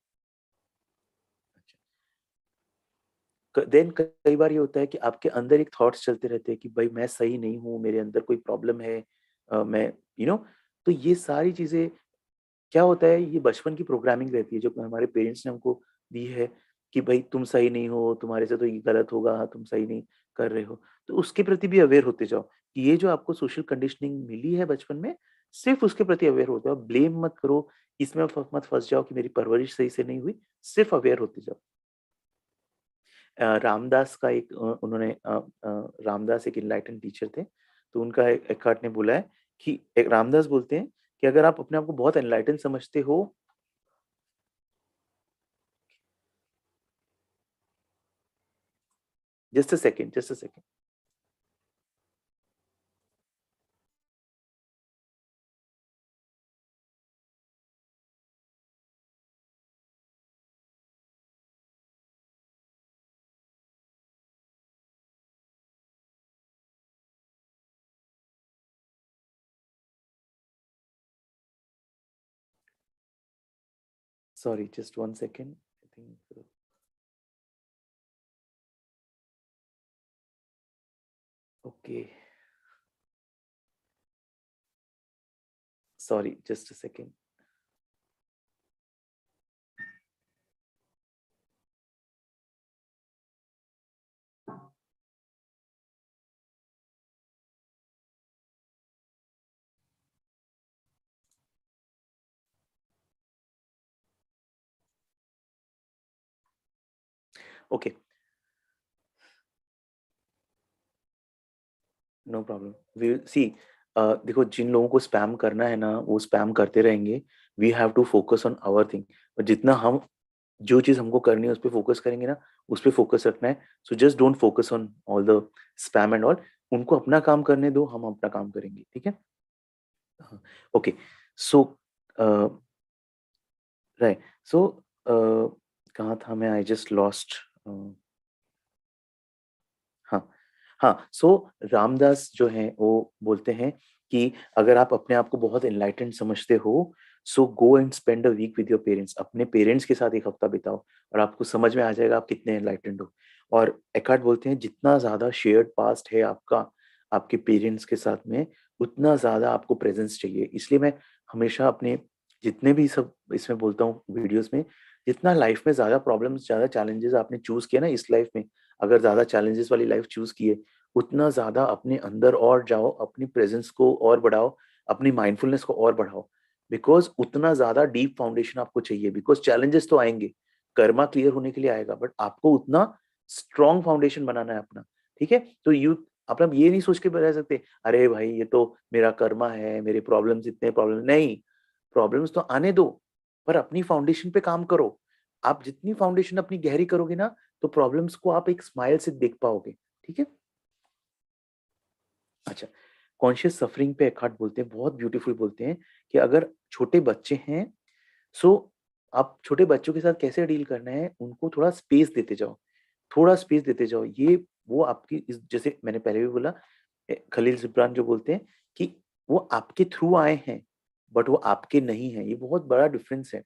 देन कई बार ये होता है कि आपके अंदर एक थॉट्स चलते रहते हैं कि भाई मैं सही नहीं हूँ, मेरे अंदर कोई प्रॉब्लम है, मैं तो ये सारी चीजें क्या होता है, ये बचपन की प्रोग्रामिंग रहती है जो हमारे पेरेंट्स ने हमको दी है कि भाई तुम सही नहीं हो, तुम्हारे से तो ये गलत होगा, तुम सही नहीं कर रहे हो। तो उसके प्रति भी अवेयर होते जाओ कि ये जो आपको सोशल कंडीशनिंग मिली है बचपन में, सिर्फ उसके प्रति अवेयर होते जाओ, ब्लेम मत करो, इसमें मत फंस जाओ कि मेरी परवरिश सही से नहीं हुई, सिर्फ अवेयर होते जाओ। रामदास का एक रामदास एक इनलाइटन टीचर थे, तो उनका एक ने बोला है कि एक रामदास बोलते हैं कि अगर आप अपने आप को बहुत एनलाइटन समझते हो, just a second, just a second. Sorry, just 1 second. I think. Okay. Sorry, just a second. Okay, no problem. We will see. देखो, जिन लोगों को स्पैम करना है ना, वो स्पैम करते रहेंगे। We have to focus on our thing. और जितना हम जो चीज हमको करनी है उस पर फोकस करेंगे ना, उस पर फोकस रखना है। So just don't focus on all the spam and all. उनको अपना काम करने दो, हम अपना काम करेंगे, ठीक है। ओके, सो राइट, सो कहाँ था मैं, आई जस्ट लॉस्ट। हाँ, हाँ, सो रामदास जो हैं वो बोलते हैं कि अगर आप अपने आप को बहुत एनलाइटेंड समझते हो, so go and spend a week with your parents. अपने पेरेंट्स के साथ एक हफ्ता बिताओ और आपको समझ में आ जाएगा आप कितने एनलाइटेंड हो। और एकार्ट बोलते हैं जितना ज्यादा शेयर्ड पास्ट है आपका आपके पेरेंट्स के साथ में, उतना ज्यादा आपको प्रेजेंस चाहिए। इसलिए मैं हमेशा अपने जितने भी सब इसमें बोलता हूँ वीडियोस में, जितना लाइफ में ज्यादा प्रॉब्लम्स, ज्यादा चैलेंजेस आपने चूज किया ना इस लाइफ में, अगर ज्यादा चैलेंजेस वाली लाइफ चूज की है, उतना ज्यादा अपने अंदर और जाओ, अपनी प्रेजेंस को और बढ़ाओ, अपनी माइंडफुलनेस को और बढ़ाओ। बिकॉज उतना ज्यादा डीप फाउंडेशन आपको चाहिए। बिकॉज चैलेंजेस तो आएंगे, कर्मा क्लियर होने के लिए आएगा, बट आपको उतना स्ट्रॉन्ग फाउंडेशन बनाना है अपना, ठीक है। तो यू आप ये नहीं सोच के रह सकते अरे भाई ये तो मेरा कर्मा है, मेरे प्रॉब्लम्स, इतने प्रॉब्लम नहीं। प्रॉब्लम्स तो आने दो, पर अपनी फाउंडेशन पे काम करो। आप जितनी फाउंडेशन अपनी गहरी करोगे ना, तो प्रॉब्लम्स को आप एक स्माइल से देख पाओगे, ठीक है। अच्छा, कॉन्शियस सफरिंग पे एकार्ट बोलते हैं, बहुत ब्यूटीफुल बोलते हैं कि अगर छोटे बच्चे हैं, सो आप छोटे बच्चों के साथ कैसे डील करना है, उनको थोड़ा स्पेस देते जाओ, थोड़ा स्पेस देते जाओ। ये वो आपकी जैसे मैंने पहले भी बोला, खलील जिब्रान जो बोलते हैं कि वो आपके थ्रू आए हैं, बट वो आपके नहीं है। ये बहुत बड़ा डिफरेंस है।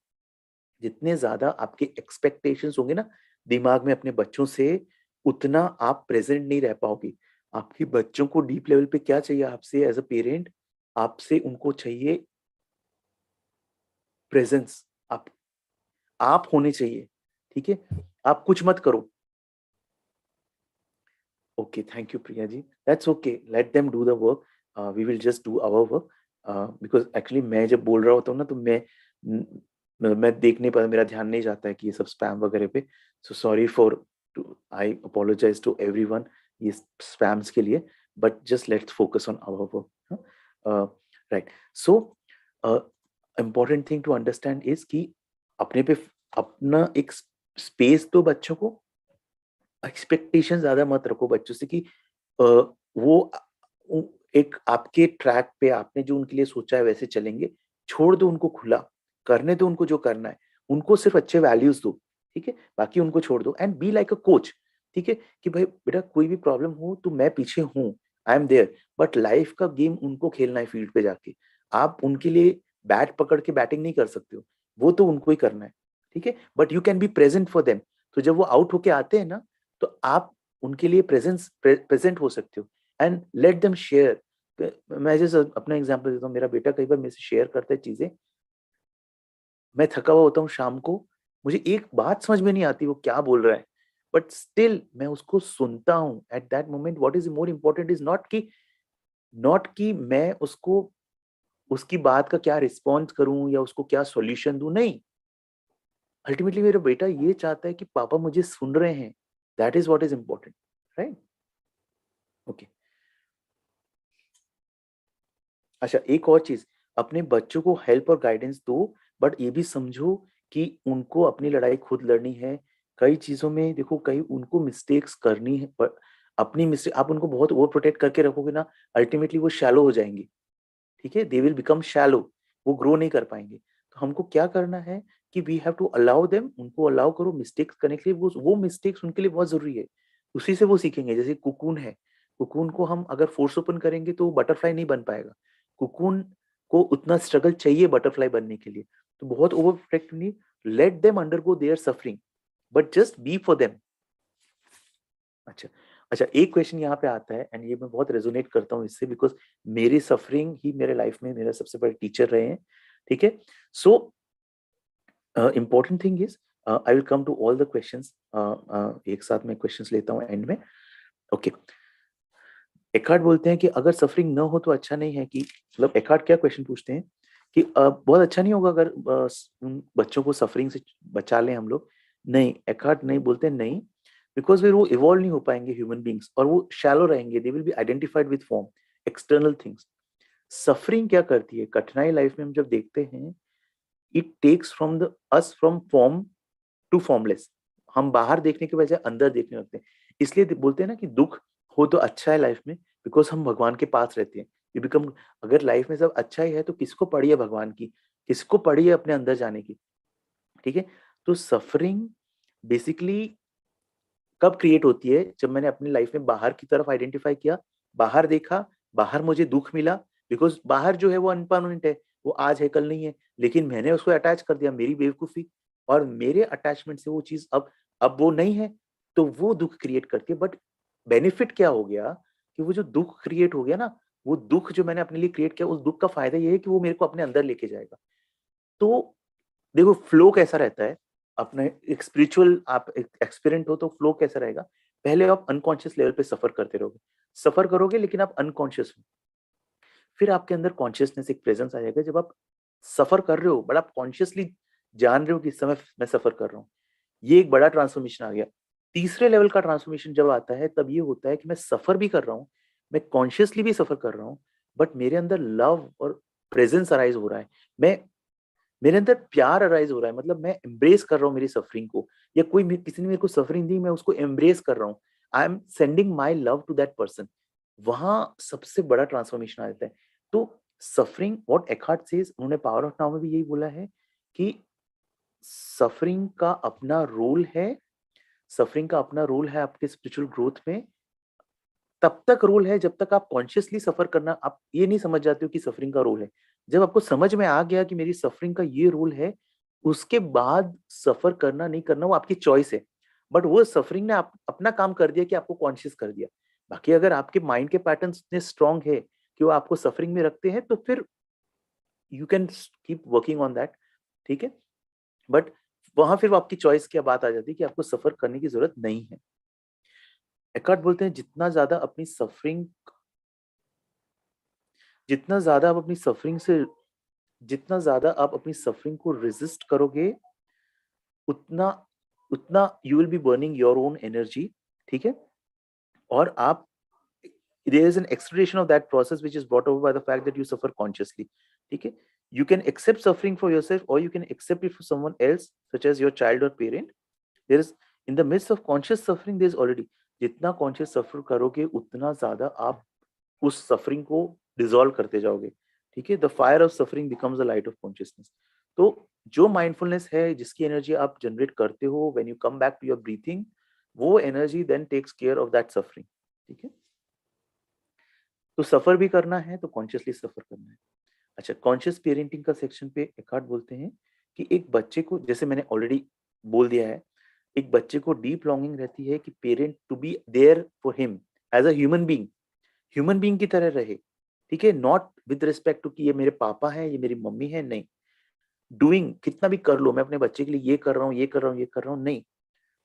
जितने ज्यादा आपके एक्सपेक्टेशंस होंगे ना दिमाग में अपने बच्चों से, उतना आप प्रेजेंट नहीं रह पाओगे। आपके बच्चों को डीप लेवल पे क्या चाहिए आपसे एज अ पेरेंट, आपसे उनको चाहिए प्रेजेंस। आप होने चाहिए, ठीक है। आप कुछ मत करो। Okay, thank you Priya ji, that's okay, let them do the work, we will just do our work. Because actually मैं जब बोल रहा होता हूँ ना, तो मैं देख नहीं पाता, मेरा ध्यान नहीं जाता है कि ये सब स्पैम वगैरह पे। So sorry for to I apologise to everyone ये स्पैम्स के लिए, but just let's focus on our work, right. So important thing to understand is कि अपने पे अपना एक स्पेस दो बच्चों को। एक्सपेक्टेशन ज्यादा मत रखो बच्चों से कि वो एक आपके ट्रैक पे आपने जो उनके लिए सोचा है वैसे चलेंगे। छोड़ दो उनको खुला, करने दो उनको जो करना है। उनको सिर्फ अच्छे वैल्यूज दो, ठीक है, बाकी उनको छोड़ दो। And be like a coach, ठीक है, कि भाई बेटा कोई भी प्रॉब्लम हो तो मैं पीछे हूँ, I am there. But life का गेम उनको खेलना है फील्ड पे जाके। आप उनके लिए बैट पकड़ के बैटिंग नहीं कर सकते हो, वो तो उनको ही करना है, ठीक है। But you can be present for them. तो जब वो आउट होके आते हैं ना, तो आप उनके लिए प्रेजेंट हो सकते हो। एंड लेट देम शेयर, मैं जैसे अपना एग्जांपल देता हूँ, मेरा बेटा कई बार मेरे से शेयर करता है चीजें, मैं थका हुआ होता हूँ शाम को, मुझे एक बात समझ में नहीं आती वो क्या बोल रहा है, बट स्टिल मैं उसको सुनता हूँ at that moment. What is more important is not कि मैं उसको उसकी बात का क्या रिस्पॉन्स करूं या उसको क्या सॉल्यूशन दूं, नहीं। अल्टीमेटली मेरा बेटा ये चाहता है कि पापा मुझे सुन रहे हैं, that is what is important, right. Okay. अच्छा, एक और चीज, अपने बच्चों को हेल्प और गाइडेंस दो, बट ये भी समझो कि उनको अपनी लड़ाई खुद लड़नी है। कई चीजों में देखो, कई उनको मिस्टेक्स करनी है, पर अपनी मिस्टेक आप उनको बहुत ओवर प्रोटेक्ट करके रखोगे ना, अल्टीमेटली वो शैलो हो जाएंगे। ठीक है, दे विल बिकम शैलो, वो ग्रो नहीं कर पाएंगे। तो हमको क्या करना है कि we have to allow them, उनको अलाउ करो मिस्टेक्स करने के लिए, वो मिस्टेक्स उनके लिए बहुत जरूरी है, उसी से वो सीखेंगे। जैसे कुकून है, कुकून को हम अगर फोर्स ओपन करेंगे तो बटरफ्लाई नहीं बन पाएगा। कुकून को उतना स्ट्रगल चाहिए बटरफ्लाई बनने के लिए। तो बहुत ओवर प्रोटेक्ट नहीं, let them undergo their suffering, but just be for them. अच्छा। अच्छा, एक क्वेश्चन यहाँ पे आता है, एंड ये मैं बहुत रेजोनेट करता हूँ इससे, बिकॉज मेरी सफरिंग ही मेरे लाइफ में मेरे सबसे बड़े टीचर रहे हैं। ठीक है, so important thing is, I will come to all the questions, एक साथ में क्वेश्चंस लेता हूँ एंड में। ओके। एकार्ड बोलते हैं कि अगर सफरिंग न हो तो अच्छा नहीं है, कि मतलब एकार्ड क्या क्वेश्चन पूछते हैं कि बहुत अच्छा नहीं होगा अगर उन बच्चों को सफरिंग से बचा लें हम लोग। नहीं, एकार्ड नहीं बोलते, नहीं, बिकॉज फिर वो इवॉल्व नहीं हो पाएंगे ह्यूमन बींग्स, और वो शैलो रहेंगे, they will be identified with form, external things. Suffering क्या करती है, कठिनाई लाइफ में हम जब देखते हैं, it takes from the us from form to formless. हम बाहर देखने के बजाय अंदर देखने लगते हैं। इसलिए बोलते हैं ना कि दुख हो तो अच्छा है लाइफ में, बिकॉज हम भगवान के पास रहते हैं। यू बिकम, अगर लाइफ में सब अच्छा ही है तो किसको पड़ी है भगवान की, किसको पड़ी है अपने अंदर जाने की। ठीक है, तो सफरिंग बेसिकली कब क्रिएट होती है, जब मैंने अपनी लाइफ में बाहर की तरफ आइडेंटिफाई किया, बाहर देखा, बाहर मुझे दुख मिला, बिकॉज बाहर जो है वो अनपरमानेंट है, वो आज है कल नहीं है, लेकिन मैंने उसको अटैच कर दिया, मेरी बेवकूफी, और मेरे अटैचमेंट से वो चीज अब वो नहीं है, तो वो दुख क्रिएट करती है। बट बेनिफिट क्या हो गया कि वो जो दुख क्रिएट हो गया ना, वो दुख जो मैंने अपने लिए क्रिएट किया, उस दुख का फायदा ये है कि वो मेरे को अपने अंदर लेके जाएगा। तो देखो फ्लो कैसा रहता है, अपने एक स्पिरिचुअल आप एक्सपीरियंट हो तो फ्लो कैसा रहेगा, पहले आप अनकॉन्शियस लेवल पे सफर करते रहोगे, सफर करोगे लेकिन आप अनकॉन्शियस हो, फिर आपके अंदर कॉन्शियसनेस, एक प्रेजेंस आ जाएगा, जब आप सफर कर रहे हो बट आप कॉन्शियसली जान रहे हो कि इस समय मैं सफर कर रहा हूँ, ये एक बड़ा ट्रांसफॉर्मेशन आ गया। तीसरे लेवल का ट्रांसफॉर्मेशन जब आता है, तब ये होता है कि मैं सफर भी कर रहा हूँ, मैं कॉन्शियसली भी सफर कर रहा हूँ, बट मेरे अंदर लव और प्रेजेंस अराइज हो रहा है, मैं मेरे अंदर प्यार अराइज हो रहा है, मतलब मैं एम्ब्रेस कर रहा हूँ मेरी सफरिंग को, या किसी ने मेरे को सफरिंग दी, मैं उसको एम्ब्रेस कर रहा हूँ, I am sending my love to that person. वहां सबसे बड़ा ट्रांसफॉर्मेशन आ जाता है। तो सफरिंग, व्हाट एकार्ट सेज, उन्होंने पावर ऑफ नाउ में भी यही बोला है कि सफरिंग का अपना रोल है, सफरिंग का अपना रोल है आपके स्पिरिचुअल ग्रोथ में। तब तक रोल है जब तक आप कॉन्शियसली सफर करना, आप ये नहीं समझ जाते हो कि सफरिंग का रोल है। जब आपको समझ में आ गया कि मेरी सफरिंग का ये रोल है, उसके बाद सफर करना नहीं करना वो आपकी चॉइस है। बट वो सफरिंग ने अपना काम कर दिया कि आपको कॉन्शियस कर दिया। बाकी अगर आपके माइंड के पैटर्न्स इतने स्ट्रांग है कि वो आपको सफरिंग में रखते हैं, तो फिर you can keep working on that. ठीक है, बट वहां फिर वो आपकी चॉइस की बात आ जाती है कि आपको सफर करने की जरूरत नहीं है। एकार्ट बोलते हैं, जितना ज्यादा आप अपनी सफरिंग से जितना ज्यादा आप अपनी सफरिंग को रेजिस्ट करोगे, उतना उतना you will be burning your own energy. ठीक है, और आप, there is an acceleration of that process which is brought over by the fact that you suffer consciously. ठीक है, you can accept suffering for yourself or you can accept it for someone else, such as your child or parent. There is, in the midst of conscious suffering, there is already, जितना conscious सफर करोगे उतना ज्यादा आप उस suffering को dissolve करते जाओगे। ठीक है, the fire of suffering becomes the light of consciousness. तो जो माइंडफुलनेस है, जिसकी एनर्जी आप जनरेट करते हो when you come back to your breathing, वो energy then takes care of that suffering. ठीक है, तो सफर भी करना है तो कॉन्शियसली सफर करना है। अच्छा, कॉन्शियस पेरेंटिंग का सेक्शन पे एकार्ट बोलते हैं कि एक बच्चे को, जैसे मैंने ऑलरेडी बोल दिया है, एक बच्चे को डीप लॉन्गिंग रहती है कि parent to be there for him as a human being, human being की तरह रहे। ठीक है, नॉट विद रिस्पेक्ट टू कि ये मेरे पापा हैं, ये मेरी मम्मी है, नहीं। डूइंग कितना भी कर लो, मैं अपने बच्चे के लिए ये कर रहा हूँ, ये कर रहा हूँ, ये कर रहा हूँ, नहीं।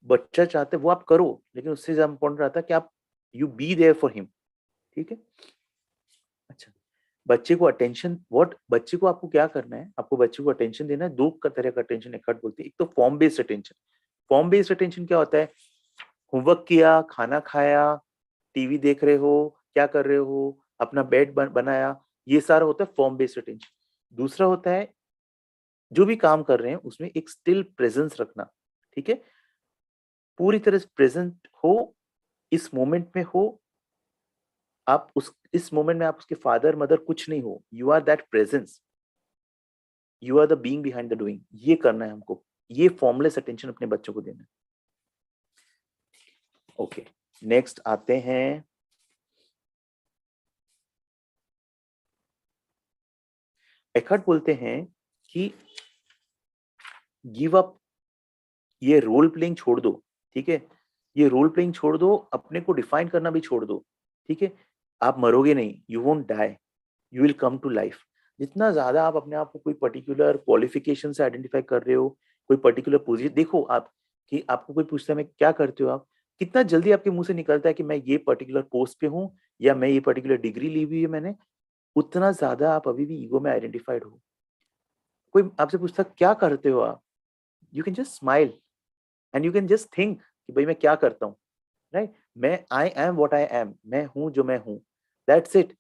बच्चा चाहते वो आप करो, लेकिन उससे ज्यादा इंपॉर्टेंट रहता है कि आप you be there for him. ठीक है। अच्छा, बच्चे को अटेंशन, व्हाट, बच्चे को आपको क्या करना है, आपको बच्चे को अटेंशन देना है। दो का तरह का अटेंशन एक बोलते हैं। एक तो form based attention. Form based attention क्या होता है? होमवर्क किया, खाना खाया, टीवी देख रहे हो, क्या कर रहे हो, अपना बेड बनाया, ये सारा होता है फॉर्म बेस्ड अटेंशन। दूसरा होता है जो भी काम कर रहे हैं उसमें एक स्टिल प्रेजेंस रखना। ठीक है, पूरी तरह से प्रेजेंट हो, इस मोमेंट में हो। आप उस इस मोमेंट में आप उसके फादर मदर कुछ नहीं हो, you are that presence, you are the being behind the doing. ये करना है हमको, ये फॉर्मलेस अटेंशन अपने बच्चों को देना है। ओके, नेक्स्ट आते हैं, एकार्ट बोलते हैं कि गिव अप, ये रोल प्लेइंग छोड़ दो। ठीक है, ये रोल प्लेइंग छोड़ दो, अपने को डिफाइन करना भी छोड़ दो। ठीक है, आप मरोगे नहीं, you won't die, you will come to life. जितना ज्यादा आप अपने आप को कोई पर्टिकुलर क्वालिफिकेशन से आइडेंटिफाई कर रहे हो, कोई पर्टिकुलर पोजीशन, देखो आप, कि आपको कोई पूछता है मैं क्या करते हो आप, कितना जल्दी आपके मुंह से निकलता है कि मैं ये पर्टिकुलर पोस्ट पे हूँ, या मैं ये पर्टिकुलर डिग्री ली हुई है मैंने, उतना ज्यादा आप अभी भी ईगो में आइडेंटिफाइड हो। कोई आपसे पूछता क्या करते हो आप, you can just smile and you can just think कि भाई मैं क्या करता हूँ, राइट। मैं I am what I M, मैं हूं जो मैं हूं, दैट्स इट।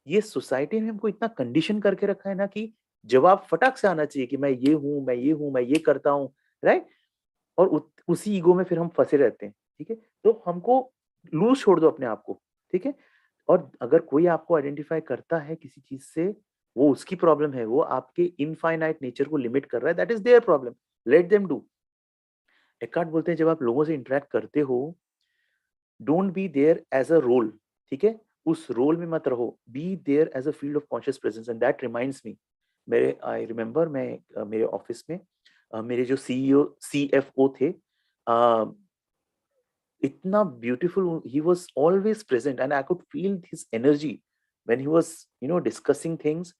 ये सोसाइटी ने हमको इतना कंडीशन करके रखा है ना कि जवाब फटाक से आना चाहिए कि मैं ये हूं, मैं ये हूं, मैं ये करता हूँ, राइट। और उसी ईगो में फिर हम फंसे रहते हैं। ठीक है, तो हमको लूज छोड़ दो अपने आप को। ठीक है, और अगर कोई आपको आइडेंटिफाई करता है किसी चीज से, वो उसकी प्रॉब्लम है, वो आपके इनफाइनाइट नेचर को लिमिट कर रहा है, that is their problem, let them do. Eckhart बोलते हैं जब आप लोगों से इंटरेक्ट करते हो, don't be there as a role. ठीक है, उस रोल में मत रहो, be there as a field of conscious presence. And that reminds me, मेरे आई रिमेम्बर, मैं मेरे ऑफिस में मेरे जो सीईओ सीएफओ थे, इतना beautiful, he was always present and I could feel his energy when he was discussing things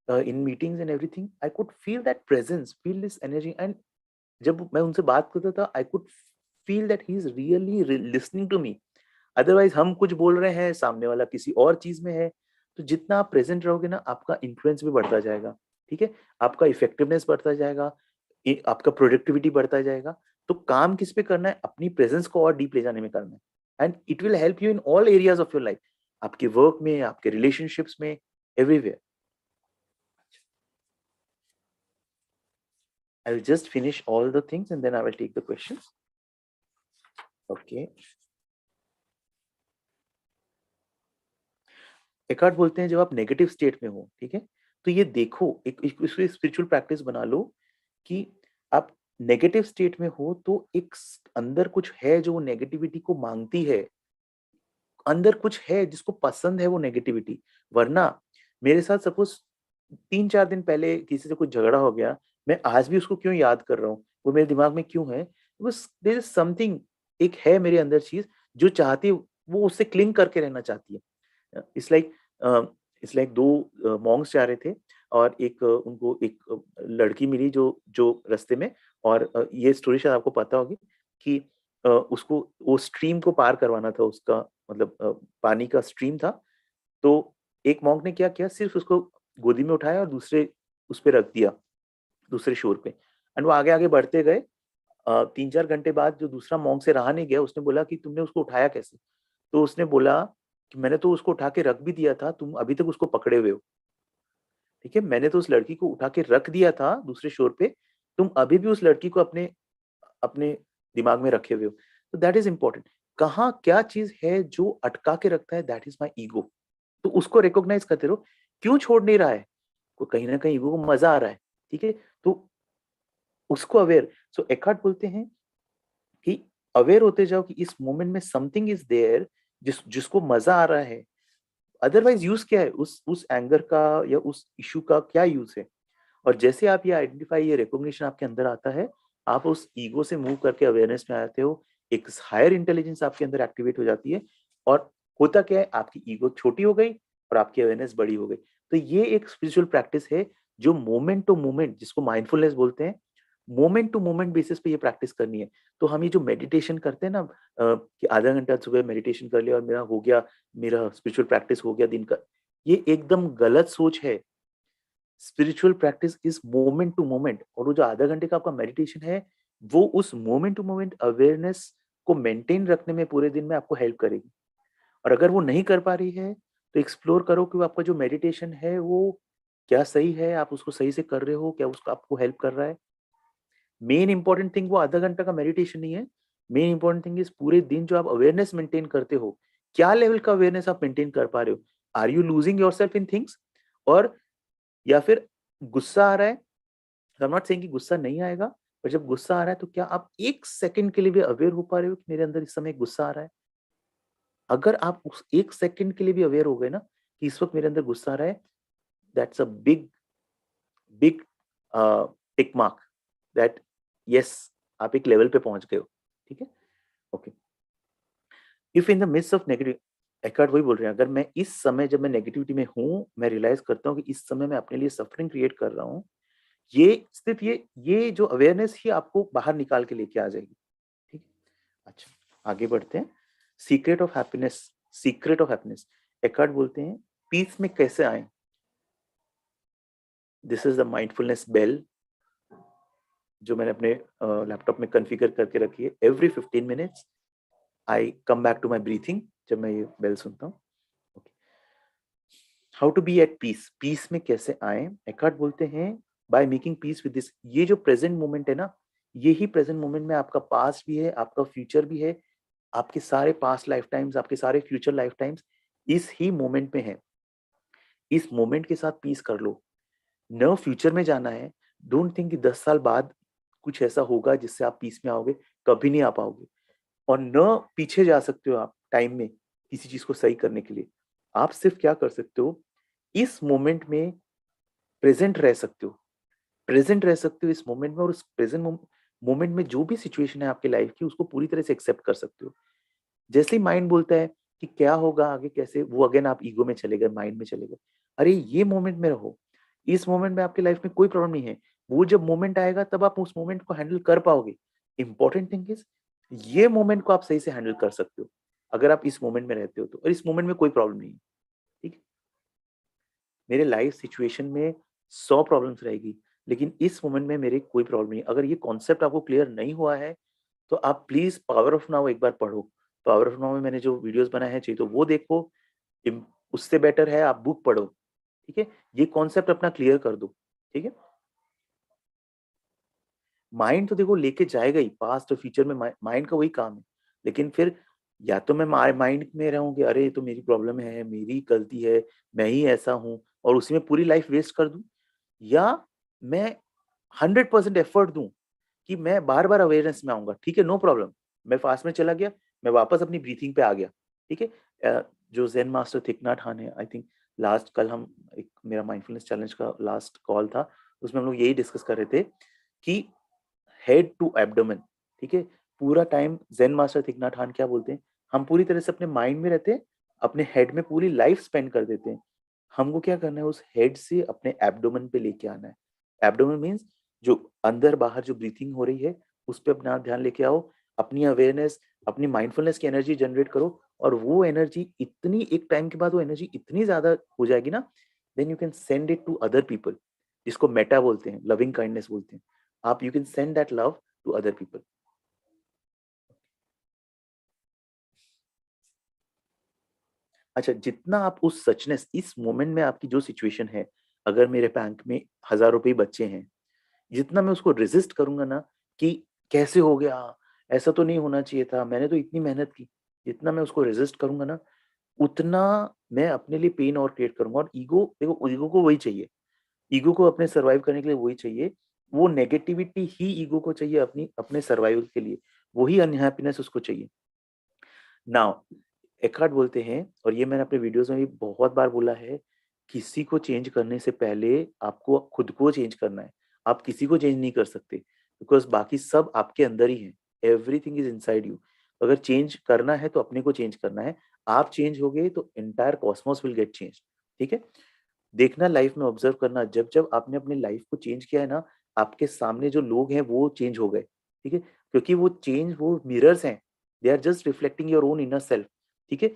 in meetings and everything. I could feel that presence, feel this energy. And जब मैं उनसे बात करता था, I could feel that he is really listening to me. Otherwise हम कुछ बोल रहे हैं, सामने वाला किसी और चीज में है। तो जितना आप प्रेजेंट रहोगे ना, आपका इन्फ्लुएंस भी बढ़ता जाएगा। ठीक है, आपका इफेक्टिवनेस बढ़ता जाएगा, आपका प्रोडक्टिविटी बढ़ता जाएगा। तो काम किस पे करना है, अपनी प्रेजेंस को और डीप ले जाने में करना है। And it will help you in all areas of your life, आपके वर्क में, आपके रिलेशनशिप्स में, everywhere. I will just finish all the things and then I will take the questions. Okay, Eckhart बोलते हैं जब आप नेगेटिव स्टेट में हो, ठीक है, तो ये देखो, एक इसको स्पिरिचुअल प्रैक्टिस बना लो कि आप नेगेटिव स्टेट में हो तो एक अंदर कुछ है जो नेगेटिविटी को मांगती है, अंदर कुछ है जिसको पसंद है वो नेगेटिविटी। वरना मेरे साथ सपोज 3-4 दिन पहले किसी से कुछ झगड़ा हो गया, मैं आज भी उसको क्यों याद कर रहा हूँ, वो मेरे दिमाग में क्यों है, बस देयर इज समथिंग, एक है मेरे अंदर चीज जो चाहती है, वो उससे क्लिंग करके रहना चाहती है। इट्स लाइक दो मॉन्क्स जा रहे थे, और एक उनको एक लड़की मिली जो जो रास्ते में। और ये स्टोरी शायद आपको पता होगी कि उसको वो स्ट्रीम को पार करवाना था, उसका मतलब पानी का स्ट्रीम था। तो एक मॉन्क ने क्या किया, सिर्फ उसको गोदी में उठाया और दूसरे उस पे रख दिया, दूसरे शोर पे। एंड वो आगे आगे बढ़ते गए। 3-4 घंटे बाद जो दूसरा मॉन्क से रहा नहीं गया, उसने बोला कि तुमने उसको उठाया कैसे? तो उसने बोला कि मैंने तो उसको उठा के रख भी दिया था, तुम अभी तक उसको पकड़े हुए हो। ठीक है, मैंने तो उस लड़की को उठा के रख दिया था दूसरे शोर पे, तुम अभी भी उस लड़की को अपने अपने दिमाग में रखे हुए हो। तो दैट इज इंपॉर्टेंट, कहाँ क्या चीज है जो अटका के रखता है, दैट इज माई ईगो। तो उसको रिकॉग्नाइज करते रहो, क्यों छोड़ नहीं रहा है, को कहीं ना कहीं ईगो को मजा आ रहा है। ठीक है, तो उसको अवेयर, सो एकार्ट बोलते हैं कि अवेयर होते जाओ कि इस मोमेंट में समथिंग इज देयर, जिसको मजा आ रहा है। अदरवाइज यूज क्या है, उस एंगर का या उस इशू का क्या यूज है? और जैसे आप ये आइडेंटिफाई, ये रिकॉग्निशन आपके अंदर आता है, आप उस ईगो से मूव करके अवेयरनेस में आते हो, एक हायर इंटेलिजेंस आपके अंदर एक्टिवेट हो जाती है। और होता क्या है, आपकी ईगो छोटी हो गई, और आपकी अवेयरनेस बड़ी हो गई। तो ये एक स्पिरिचुअल प्रैक्टिस है जो मोमेंट टू मोमेंट, जिसको माइंडफुलनेस बोलते हैं, मोमेंट टू मोमेंट बेसिस पे ये प्रैक्टिस करनी है। तो हम ये जो मेडिटेशन करते हैं ना, कि आधा घंटा सुबह मेडिटेशन कर लिया और मेरा हो गया, मेरा स्पिरिचुअल प्रैक्टिस हो गया दिन का, ये एकदम गलत सोच है। Spiritual practice is moment to moment, और वो जो आधा घंटे का आपका मेडिटेशन है, वो उस मोमेंट टू मोमेंट अवेयरनेस को मेंटेन रखने में पूरे दिन में आपको हेल्प करेगी। और अगर वो नहीं कर पा रही है, तो एक्सप्लोर करो कि वो आपका जो मेडिटेशन है वो क्या सही है, आप उसको सही से कर रहे हो, क्या उसका आपको हेल्प कर रहा है। मेन इंपॉर्टेंट थिंग वो आधा घंटा का मेडिटेशन नहीं है। मेन इंपॉर्टेंट थिंग इज पूरे दिन जो आप अवेयरनेस मेंटेन करते हो, क्या लेवल का अवेयरनेस आप मेंटेन कर पा रहे हो। Are you losing yourself in things, और या फिर गुस्सा आ रहा है। आई एम नॉट सेइंग कि गुस्सा नहीं आएगा, पर जब गुस्सा आ रहा है तो क्या आप एक सेकंड के लिए भी अवेयर हो पा रहे हो कि मेरे अंदर इस समय गुस्सा आ रहा है। अगर आप उस एक सेकंड के लिए भी अवेयर हो गए ना कि इस वक्त मेरे अंदर गुस्सा आ रहा है, that's a big big tick mark that yes, आप एक लेवल पे पहुंच गए हो। ठीक है, okay. If in the midst of negative, Eckhart वही बोल रहे हैं, अगर मैं इस समय जब मैं नेगेटिविटी में हूं, मैं रियलाइज करता हूँ कि इस समय मैं अपने लिए सफरिंग क्रिएट कर रहा हूँ, ये सिर्फ ये जो अवेयरनेस ही आपको बाहर निकाल के लेके आ जाएगी। ठीक है, अच्छा आगे बढ़ते हैं। Secret of happiness, secret of happiness, Eckhart बोलते हैं पीस में कैसे आए। This is the mindfulness bell जो मैंने अपने लैपटॉप में कॉन्फ़िगर करके रखी है। Every 15 minutes I come back to my breathing जब मैं ये बेल सुनता हूँ। How to be at peace, peace में कैसे आए। एकार्ट बोलते हैं by making peace with this, ये जो प्रेजेंट मोमेंट है ना, यही प्रेजेंट मोमेंट में आपका पास्ट भी है, आपका फ्यूचर भी है। आपके सारे पास्ट लाइफ टाइम्स, आपके सारे फ्यूचर लाइफ टाइम्स इस ही मोमेंट में है। इस मोमेंट के साथ पीस कर लो। न फ्यूचर में जाना है। डोंट थिंक कि 10 साल बाद कुछ ऐसा होगा जिससे आप पीस में आओगे, कभी नहीं आ पाओगे। और न पीछे जा सकते हो आप टाइम में किसी चीज को सही करने के लिए। आप सिर्फ क्या कर सकते हो, इस मोमेंट में प्रेजेंट रह सकते हो। प्रेजेंट रह सकते हो इस मोमेंट में, और उस प्रेजेंट मोमेंट में जो भी सिचुएशन है आपकी लाइफ की, उसको पूरी तरह से एक्सेप्ट कर सकते हो। जैसे ही माइंड बोलता है कि क्या होगा आगे कैसे, वो अगेन आप ईगो में चले गए, माइंड में चले गए। अरे ये मोमेंट में रहो, इस मोमेंट में आपकी लाइफ में कोई प्रॉब्लम नहीं है। वो जब मोमेंट आएगा तब आप उस मोमेंट को हैंडल कर पाओगे। इंपॉर्टेंट थिंग इज, ये मोमेंट को आप सही से हैंडल कर सकते हो अगर आप इस मोमेंट में रहते हो तो, और इस मोमेंट में कोई प्रॉब्लम नहीं है। ठीक है, मेरे लाइफ सिचुएशन में 100 प्रॉब्लम्स रहेगी, लेकिन इस मोमेंट में मेरे कोई प्रॉब्लम नहीं। अगर ये कॉन्सेप्ट आपको क्लियर नहीं हुआ है, तो आप प्लीज पावर ऑफ नाउ एक बार पढ़ो। पावर ऑफ नाउ में मैंने जो वीडियोस बनाए हैं, चाहिए तो वो देखो। उससे बेटर है आप बुक पढ़ो। ठीक है, ये कॉन्सेप्ट अपना क्लियर कर दो। ठीक है, माइंड तो देखो लेके जाएगा ही, पास्ट और फ्यूचर में माइंड का वही काम है। लेकिन फिर या तो मैं माइंड में रहूं कि अरे ये तो मेरी प्रॉब्लम है, मेरी गलती है, मैं ही ऐसा हूं, और उसी में पूरी लाइफ वेस्ट कर दूं, या मैं 100% एफर्ट दूं कि मैं बार बार अवेयरनेस में आऊंगा। ठीक है, नो प्रॉब्लम, मैं फास्ट में चला गया, मैं वापस अपनी ब्रीथिंग पे आ गया। ठीक है, जो जेन मास्टर थिक नैट हन है, आई थिंक लास्ट कल हम एक मेरा माइंडफुलनेस चैलेंज का लास्ट कॉल था, उसमें हम लोग यही डिस्कस कर रहे थे कि हेड टू एब्डोमेन। ठीक है, पूरा टाइम जेन मास्टर थिक नैट हन क्या बोलते हैं, हम पूरी तरह से अपने माइंड में रहते हैं, अपने हेड में पूरी लाइफ स्पेंड कर देते हैं। हमको क्या करना है, उस हेड से अपने एब्डोमेन पे लेके आना है। एब्डोमेन मीन्स जो अंदर बाहर जो ब्रीथिंग हो रही है, उस पर अपना ध्यान लेके आओ। अपनी अवेयरनेस, अपनी माइंडफुलनेस की एनर्जी जनरेट करो, और वो एनर्जी इतनी, एक टाइम के बाद वो एनर्जी इतनी ज्यादा हो जाएगी ना, then you can send it to other people, जिसको मेटा बोलते हैं, लविंग काइंडनेस बोलते हैं। आप you can send that love to other people. अच्छा, जितना आप उस सचनेस, इस मोमेंट में आपकी जो सिचुएशन है, अगर मेरे बैंक में 1000 रुपये बच्चे हैं, जितना मैं उसको रेजिस्ट करूंगा ना कि कैसे हो गया, ऐसा तो नहीं होना चाहिए था, मैंने तो इतनी मेहनत की, जितना मैं उसको रेजिस्ट करूंगा ना, उतना मैं अपने लिए पेन और क्रिएट करूंगा। और ईगो, देखो ईगो को वही चाहिए, ईगो को अपने सर्वाइव करने के लिए वही चाहिए। वो नेगेटिविटी ही ईगो को चाहिए अपनी, अपने सर्वाइवल के लिए, वही अनहैप्पीनेस उसको चाहिए। नाउ एकार्ट बोलते हैं, और ये मैंने अपने वीडियोस में भी बहुत बार बोला है, किसी को चेंज करने से पहले आपको खुद को चेंज करना है। आप किसी को चेंज नहीं कर सकते, बिकॉज बाकी सब आपके अंदर ही है। Everything is inside you. अगर चेंज करना है तो अपने को चेंज करना है। आप चेंज हो गए तो entire Cosmos will get change. ठीक है। देखना, लाइफ में ऑब्जर्व करना, जब जब आपने अपनी लाइफ को चेंज किया है ना, आपके सामने जो लोग हैं वो चेंज हो गए, ठीक है, क्योंकि वो चेंज, वो मिरर्स हैं, they are just reflecting your own inner self, ठीक है।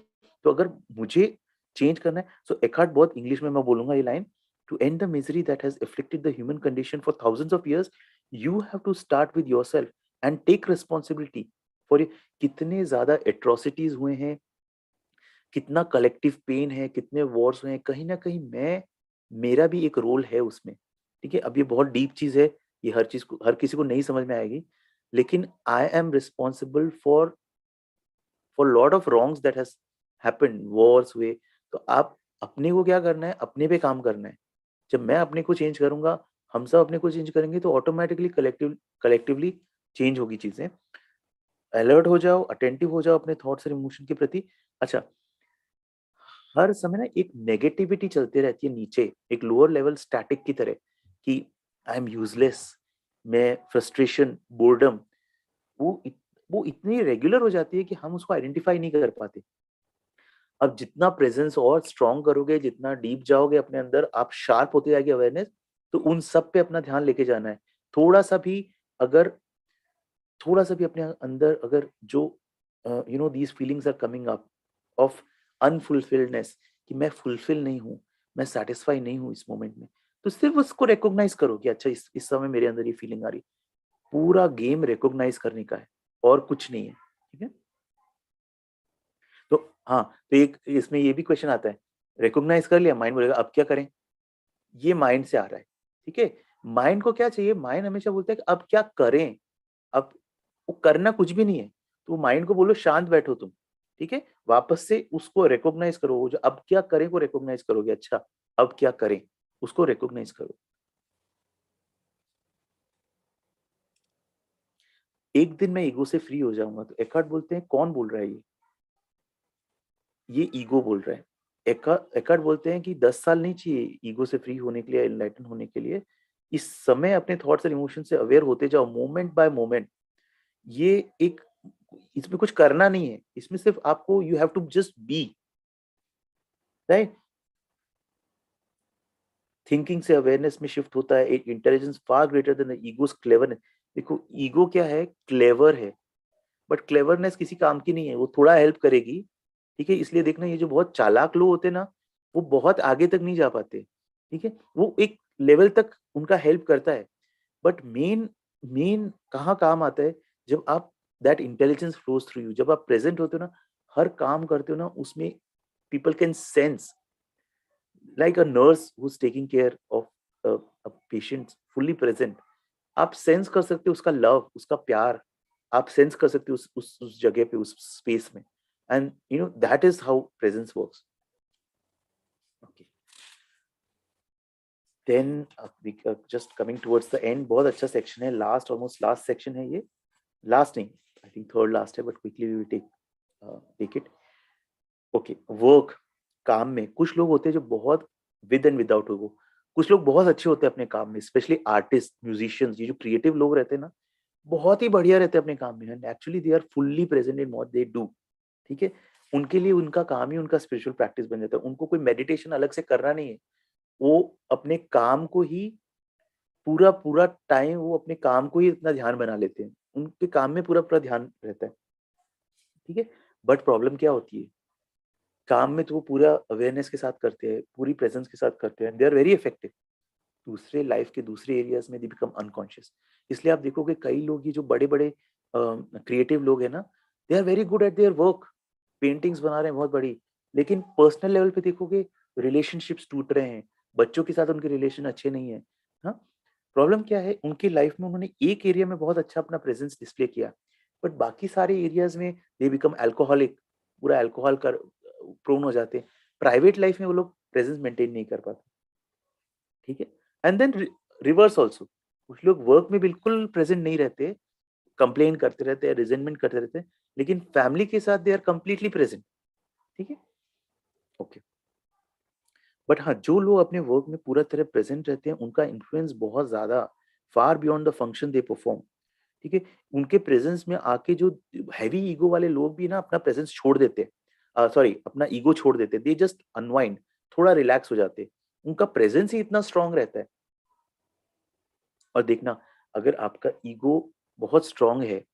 तो अगर मुझे चेंज करना है, सो एकार्ट, बहुत इंग्लिश में मैं बोलूंगा ये line, to end the misery that has afflicted the human condition for thousands of years, you have to start with yourself and take responsibility for, कितने ज्यादा एट्रोसिटीज हुए हैं, कितना कलेक्टिव पेन है, कितने वॉर्स हुए हैं, कहीं ना कहीं मेरा भी एक रोल है उसमें, ठीक है। अब ये बहुत डीप चीज है, ये हर चीज को, हर किसी को नहीं समझ में आएगी, लेकिन I am responsible for lot of wrongs that has happened, Wars हुए। तो आप अपने को क्या करना है, अपने पे काम करना है। जब मैं अपने को चेंज करूंगा, हम सब अपने को चेंज करेंगे, तो ऑटोमेटिकली कलेक्टिवली चेंज होगी चीजें। अलर्ट हो जाओ, अटेंटिव हो जाओ अपने थॉट्स और इमोशन के प्रति। अच्छा, हर समय ना एक नेगेटिविटी चलती रहती है नीचे, एक लोअर लेवल स्टैटिक की तरह, कि आई एम यूजलेस, मैं, फ्रस्ट्रेशन, बोर्डम, वो वो इतनी रेगुलर हो जाती है कि हम उसको आइडेंटिफाई नहीं कर पाते। अब जितना प्रेजेंस और स्ट्रॉन्ग करोगे, जितना डीप जाओगे अपने अंदर, आप शार्प होते जाएगी अवेयरनेस, तो उन सब पे अपना ध्यान लेके जाना है। थोड़ा सा भी अगर थोड़ा सा भी अपने अंदर अगर जो these feelings are coming up of unfulfilledness, कि मैं फुलफिल नहीं हूँ, मैं सेटिस्फाई नहीं हूँ इस मोमेंट में, तो सिर्फ उसको रिकॉग्नाइज करो कि अच्छा, इस समय मेरे अंदर ये फीलिंग आ रही। पूरा गेम रिकॉग्नाइज करने का है, और कुछ नहीं है, ठीक है। तो हाँ, तो एक इसमें ये भी क्वेश्चन आता है, रिकॉग्नाइज कर लिया, माइंड बोलेगा अब क्या करें, ये माइंड से आ रहा है, ठीक है। माइंड को क्या चाहिए, माइंड हमेशा बोलता है कि अब क्या करें, अब वो करना कुछ भी नहीं है। तो माइंड को बोलो शांत बैठो तुम, ठीक है, वापस से उसको रिकॉग्नाइज करो, वो जो अब क्या करें को रिकॉग्नाइज करोगे, अच्छा अब क्या करें, उसको रिकॉग्नाइज करो। एक दिन मैं ईगो से फ्री हो जाऊंगा, तो एकार्ट बोलते हैं कौन बोल रहा है ये ईगो बोल रहा है। एकार्ट बोलते हैं कि 10 साल नहीं चाहिए ईगो से फ्री होने के लिए, एनलाइटन होने के लिए। इस समय अपने थॉट्स और इमोशन से अवेयर होते जाओ, मोमेंट बाय मोमेंट। ये एक, इसमें कुछ करना नहीं है, इसमें सिर्फ आपको, you have to just be, right. Thinking से अवेयरनेस में शिफ्ट होता है एक intelligence far greater than ego's cleverness. देखो, ईगो क्या है, क्लेवर है, बट क्लेवरनेस किसी काम की नहीं है, वो थोड़ा हेल्प करेगी, ठीक है। इसलिए देखना, ये जो बहुत चालाक लोग होते हैं ना, वो बहुत आगे तक नहीं जा पाते, ठीक है। वो एक लेवल तक उनका हेल्प करता है, बट मेन मेन कहाँ काम आता है, जब आप, that intelligence flows through you, जब आप प्रेजेंट होते हो ना, हर काम करते हो ना, उसमें people can sense, like a nurse who's taking care of a patient fully present, आप सेंस कर सकते हो उसका लव, उसका प्यार, आप सेंस कर सकते हो उस जगह पे, उस स्पेस में, and that is how presence works. Okay, then just coming towards the end, बहुत अच्छा सेक्शन है, लास्ट, ऑलमोस्ट लास्ट सेक्शन है ये, लास्ट नहीं, आई थिंक थर्ड लास्ट है, but quickly we will take it. Okay, work, काम में कुछ लोग होते हैं जो बहुत, विद एंड विदाउट हो, कुछ लोग बहुत अच्छे होते हैं अपने काम में, स्पेशली आर्टिस्ट, म्यूजिशियंस, ये जो क्रिएटिव लोग रहते हैं ना, बहुत ही बढ़िया रहते हैं अपने काम में, and actually they are fully present in what they do, ठीक है। उनके लिए उनका काम ही उनका स्पिरिचुअल प्रैक्टिस बन जाता है, उनको कोई मेडिटेशन अलग से करना नहीं है, वो अपने काम को ही पूरा पूरा टाइम, वो अपने काम को ही इतना ध्यान बना लेते हैं, उनके काम में पूरा पूरा ध्यान रहता है, ठीक है। बट प्रॉब्लम क्या होती है, काम में तो वो पूरा अवेयरनेस के साथ करते हैं, पूरी प्रेजेंस के साथ करते हैं, दे आर वेरी इफेक्टिव। दूसरे लाइफ के दूसरे एरियाज में दे बिकम अनकॉन्शियस। इसलिए आप देखोगे कई लोग, ये जो बड़े बड़े क्रिएटिव लोग हैं ना, they are very good at their work, paintings बना रहे हैं बहुत बड़ी, लेकिन पर्सनल लेवल पे देखोगे रिलेशनशिप्स टूट रहे हैं, बच्चों के साथ उनके रिलेशन अच्छे नहीं है। हाँ, प्रॉब्लम क्या है, उनकी लाइफ में उन्होंने एक एरिया में बहुत अच्छा अपना प्रेजेंस डिस्प्ले किया, बट बाकी सारे एरियाज में दे बिकम अल्कोहलिक, पूरा अल्कोहल कर प्रोन हो जाते हैं। प्राइवेट लाइफ में वो लोग प्रेजेंस मेंटेन नहीं कर पाते, ठीक है। एंड देन रिवर्स ऑल्सो, कुछ लोग वर्क में बिल्कुल प्रेजेंट नहीं रहते, कंप्लेन करते रहते हैं, रिजेंटमेंट करते रहते हैं, लेकिन फैमिली के साथ दे आर कंप्लीटली प्रेजेंट, ठीक है। ओके, बट हाँ, जो लोग अपने वर्क में पूरा तरह प्रेजेंट रहते हैं, उनका इन्फ्लुएंस बहुत ज्यादा, far beyond the function they perform, ठीक है। उनके प्रेजेंस में आके जो हैवी ईगो वाले लोग भी ना अपना प्रेजेंस छोड़ देते हैं, सॉरी, अपना ईगो छोड़ देते हैं, दे जस्ट अनवाइंड, थोड़ा रिलैक्स हो जाते हैं, उनका प्रेजेंस ही इतना स्ट्रांग रहता है। और देखना, अगर आपका ईगो बहुत स्ट्रांग है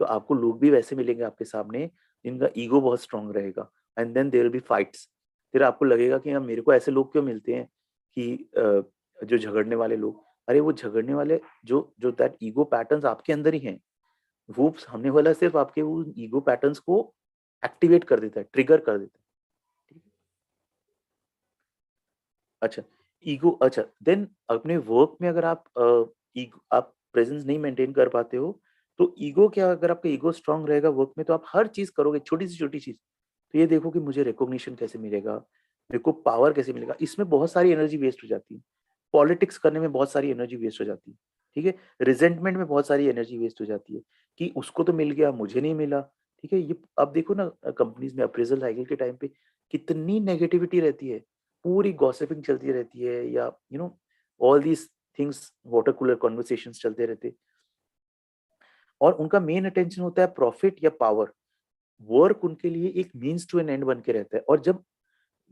तो आपको लोग भी वैसे मिलेंगे आपके सामने जिनका ईगो बहुत स्ट्रांग रहेगा, and then there will be fights. फिर आपको लगेगा कि यार मेरे को ऐसे लोग क्यों मिलते हैं कि जो झगड़ने वाले लोग, अरे वो झगड़ने वाले जो जो दैट ईगो पैटर्न्स आपके अंदर ही हैं, वो सामने वाला सिर्फ आपके वो ईगो पैटर्न्स को एक्टिवेट कर देता है, ट्रिगर कर देता है। ठीक है? अच्छा, ईगो, अच्छा देन अपने वर्क में अगर आप आप प्रेजेंस नहीं मेंटेन कर पाते हो, तो ईगो क्या, अगर आपका ईगो स्ट्रांग रहेगा वर्क में तो आप हर चीज करोगे, छोटी से छोटी चीज, तो ये देखो कि मुझे रिकॉग्निशन कैसे मिलेगा, मेरे को पावर कैसे मिलेगा, इसमें बहुत सारी एनर्जी वेस्ट हो जाती है। पॉलिटिक्स करने में बहुत सारी एनर्जी वेस्ट हो जाती है। ठीक है, रिजेंटमेंट में बहुत सारी एनर्जी वेस्ट हो जाती है कि उसको तो मिल गया मुझे नहीं मिला। ठीक है, ये अब देखो ना, कंपनीज में अप्रेजल साइकिल के टाइम पे कितनी नेगेटिविटी रहती है, पूरी गॉसिपिंग चलती रहती है, या all these things, water cooler conversations चलते रहते, और उनका मेन अटेंशन होता है प्रॉफिट या पावर। वर्क उनके लिए एक मीन्स टू एन एंड बन के रहता है। और जब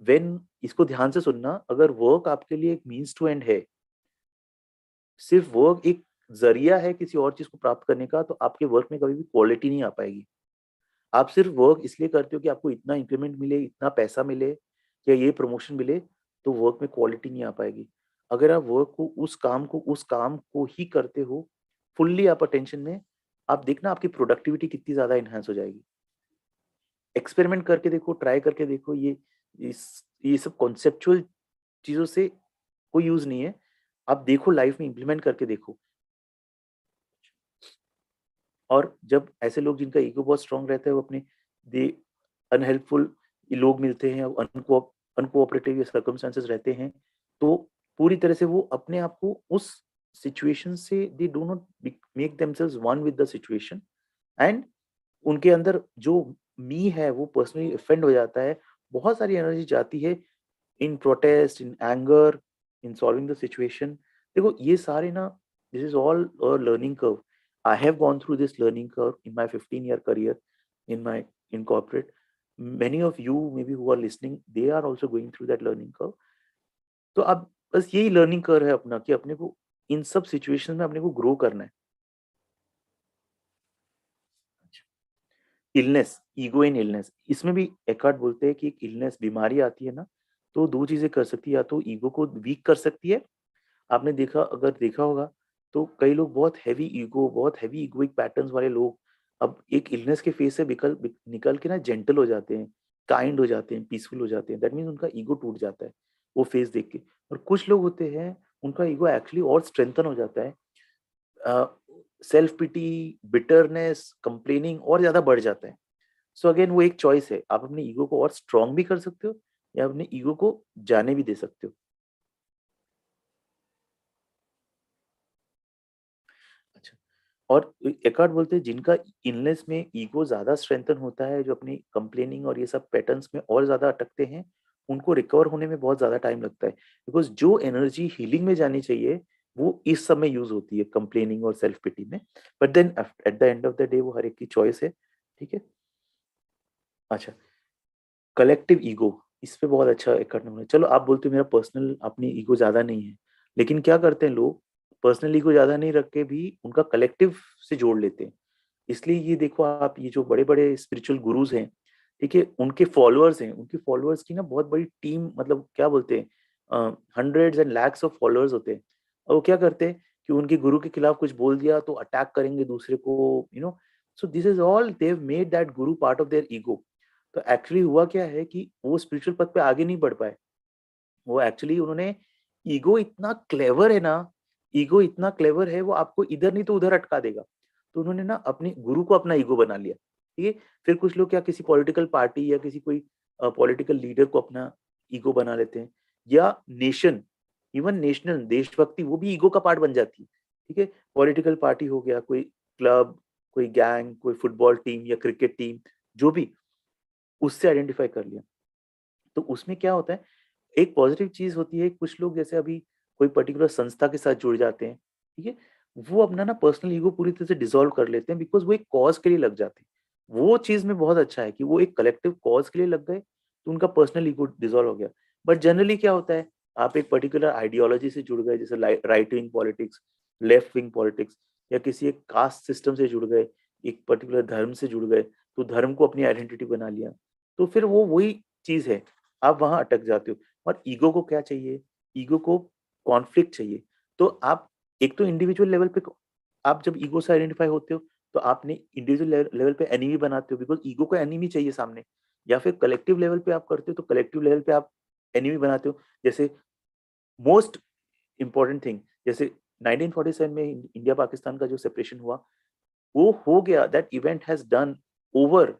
वेन इसको ध्यान से सुनना, अगर वर्क आपके लिए एक मीन्स टू एंड है, सिर्फ वर्क एक जरिया है किसी और चीज को प्राप्त करने का, तो आपके वर्क में कभी भी क्वालिटी नहीं आ पाएगी। आप सिर्फ वर्क इसलिए करते हो कि आपको इतना इंक्रीमेंट मिले, इतना पैसा मिले, या ये प्रमोशन मिले, तो वर्क में क्वालिटी नहीं आ पाएगी। अगर आप वर्क को उस काम को ही करते हो फुल्ली आप अटेंशन में, आप देखना आपकी प्रोडक्टिविटी कितनी ज्यादा इनहेंस हो जाएगी। एक्सपेरिमेंट करके देखो, ट्राई करके देखो, ये सब कॉन्सेप्चुअल चीजों से कोई यूज नहीं है। आप देखो, लाइफ में इंप्लीमेंट करके देखो। और जब ऐसे लोग जिनका ईगो बहुत स्ट्रांग रहता है, वो अपने दे अनहेल्पफुल लोग मिलते हैं, अनकोऑपरेटिव या सर्कमस्टेंसेस रहते हैं, तो पूरी तरह से वो अपने आप को उस सिचुएशन से, they do not make themselves one with the situation, and उनके अंदर जो मी है वो पर्सनली ऑफेंड हो जाता है। बहुत सारी एनर्जी जाती है in protest, in anger, in solving the situation. देखो ये सारे ना, this is all a learning curve. I have gone through this learning curve in my 15-year career in corporate. Many of you maybe who are listening, they are also going through that learning curve. तो अब बस यही learning curve है अपना, कि अपने को इन सब सिचुएशन में अपने को ग्रो करना है। इलनेस, ईगो इन इलनेस, इसमें भी एकार्ट बोलते हैं कि एक इलनेस, बीमारी आती है ना, तो दो चीजें कर सकती है, या तो ईगो को वीक कर सकती है। आपने देखा, अगर देखा होगा तो कई लोग बहुत हैवी ईगो, बहुत हैवी इगोइक पैटर्न्स वाले लोग अब एक इलनेस के फेस से निकल के ना जेंटल हो जाते हैं, काइंड हो जाते हैं, पीसफुल हो जाते हैं। दैट मीन्स उनका ईगो टूट जाता है वो फेस देख के। और कुछ लोग होते हैं, उनका ईगो एक्चुअली और स्ट्रेंथन हो जाता है, सेल्फ पिटी, बिटरनेस, कंप्लेनिंग और ज्यादा बढ़ जाता है। सो अगेन वो एक चॉइस है, आप अपने ईगो को और स्ट्रांग भी कर सकते हो, या अपने ईगो को जाने भी दे सकते हो। अच्छा, और एकार्ट बोलते हैं जिनका इलनेस में ईगो ज्यादा स्ट्रेंथन होता है, जो अपनी कंप्लेनिंग और ये सब पैटर्न्स में और ज्यादा अटकते हैं, उनको रिकवर होने में बहुत ज्यादा टाइम लगता है, बिकॉज जो एनर्जी हीलिंग में जानी चाहिए वो इस समय यूज होती है कंप्लेनिंग और सेल्फ पिटी में। But then at the end of the day वो हर एक की चॉइस है। ठीक है। अच्छा, कलेक्टिव ईगो, इस पे बहुत अच्छा एक करना है। चलो आप बोलते हो मेरा पर्सनल अपनी ईगो ज्यादा नहीं है, लेकिन क्या करते हैं लोग, पर्सनल ईगो ज्यादा नहीं रख के भी उनका कलेक्टिव से जोड़ लेते हैं। इसलिए ये देखो आप, ये जो बड़े बड़े स्पिरिचुअल गुरुज हैं, ठीक है, उनके फॉलोअर्स हैं, उनके फॉलोअर्स की ना बहुत बड़ी टीम, मतलब क्या बोलते हैं, hundreds and lakhs of followers होते हैं। और वो क्या करते हैं कि उनके गुरु के खिलाफ कुछ बोल दिया तो अटैक करेंगे दूसरे को, सो this is all they have made that Guru part of their ego. तो एक्चुअली हुआ क्या है कि वो स्पिरिचुअल पथ पे आगे नहीं बढ़ पाए। वो एक्चुअली उन्होंने, ईगो इतना क्लेवर है ना, ईगो इतना क्लेवर है, वो आपको इधर नहीं तो उधर अटका देगा। तो उन्होंने ना अपने गुरु को अपना ईगो बना लिया। ठीक है, फिर कुछ लोग क्या किसी पॉलिटिकल पार्टी या किसी कोई पॉलिटिकल लीडर को अपना ईगो बना लेते हैं, या नेशन, इवन नेशनल देशभक्ति वो भी ईगो का पार्ट बन जाती है। ठीक है, पॉलिटिकल पार्टी हो गया, कोई क्लब, कोई गैंग, कोई फुटबॉल टीम या क्रिकेट टीम, जो भी, उससे आइडेंटिफाई कर लिया। तो उसमें क्या होता है, एक पॉजिटिव चीज होती है, कुछ लोग जैसे अभी कोई पर्टिकुलर संस्था के साथ जुड़ जाते हैं, ठीक है, वो अपना ना पर्सनल ईगो पूरी तरह से डिसॉल्व कर लेते हैं, बिकॉज वो एक कॉज के लिए लग जाते हैं। वो चीज में बहुत अच्छा है कि वो एक कलेक्टिव कॉज के लिए लग गए, तो उनका पर्सनल ईगो डिसॉल्व हो गया। बट जनरली क्या होता है, आप एक पर्टिकुलर आइडियोलॉजी से जुड़ गए, जैसे right wing politics, left wing politics, या किसी एक कास्ट सिस्टम से जुड़ गए, एक पर्टिकुलर धर्म से जुड़ गए, तो धर्म को अपनी आइडेंटिटी बना लिया, तो फिर वो वही चीज है, आप वहां अटक जाते हो। और ईगो को क्या चाहिए, ईगो को कॉन्फ्लिक्ट चाहिए। तो आप एक तो इंडिविजुअल लेवल पे, आप जब ईगो से आइडेंटिफाई होते हो तो आपने इंडिविजुअल लेवल पे एनिमी बनाते हो, बिकॉज ईगो को एनिमी चाहिए सामने। या फिर कलेक्टिव लेवल पे आप करते हो तो कलेक्टिव लेवल पे आप एनिमी बनाते हो। जैसे मोस्ट इंपॉर्टेंट थिंग, जैसे 1947 में इंडिया पाकिस्तान का जो सेपरेशन हुआ, वो हो गया, that event has done over.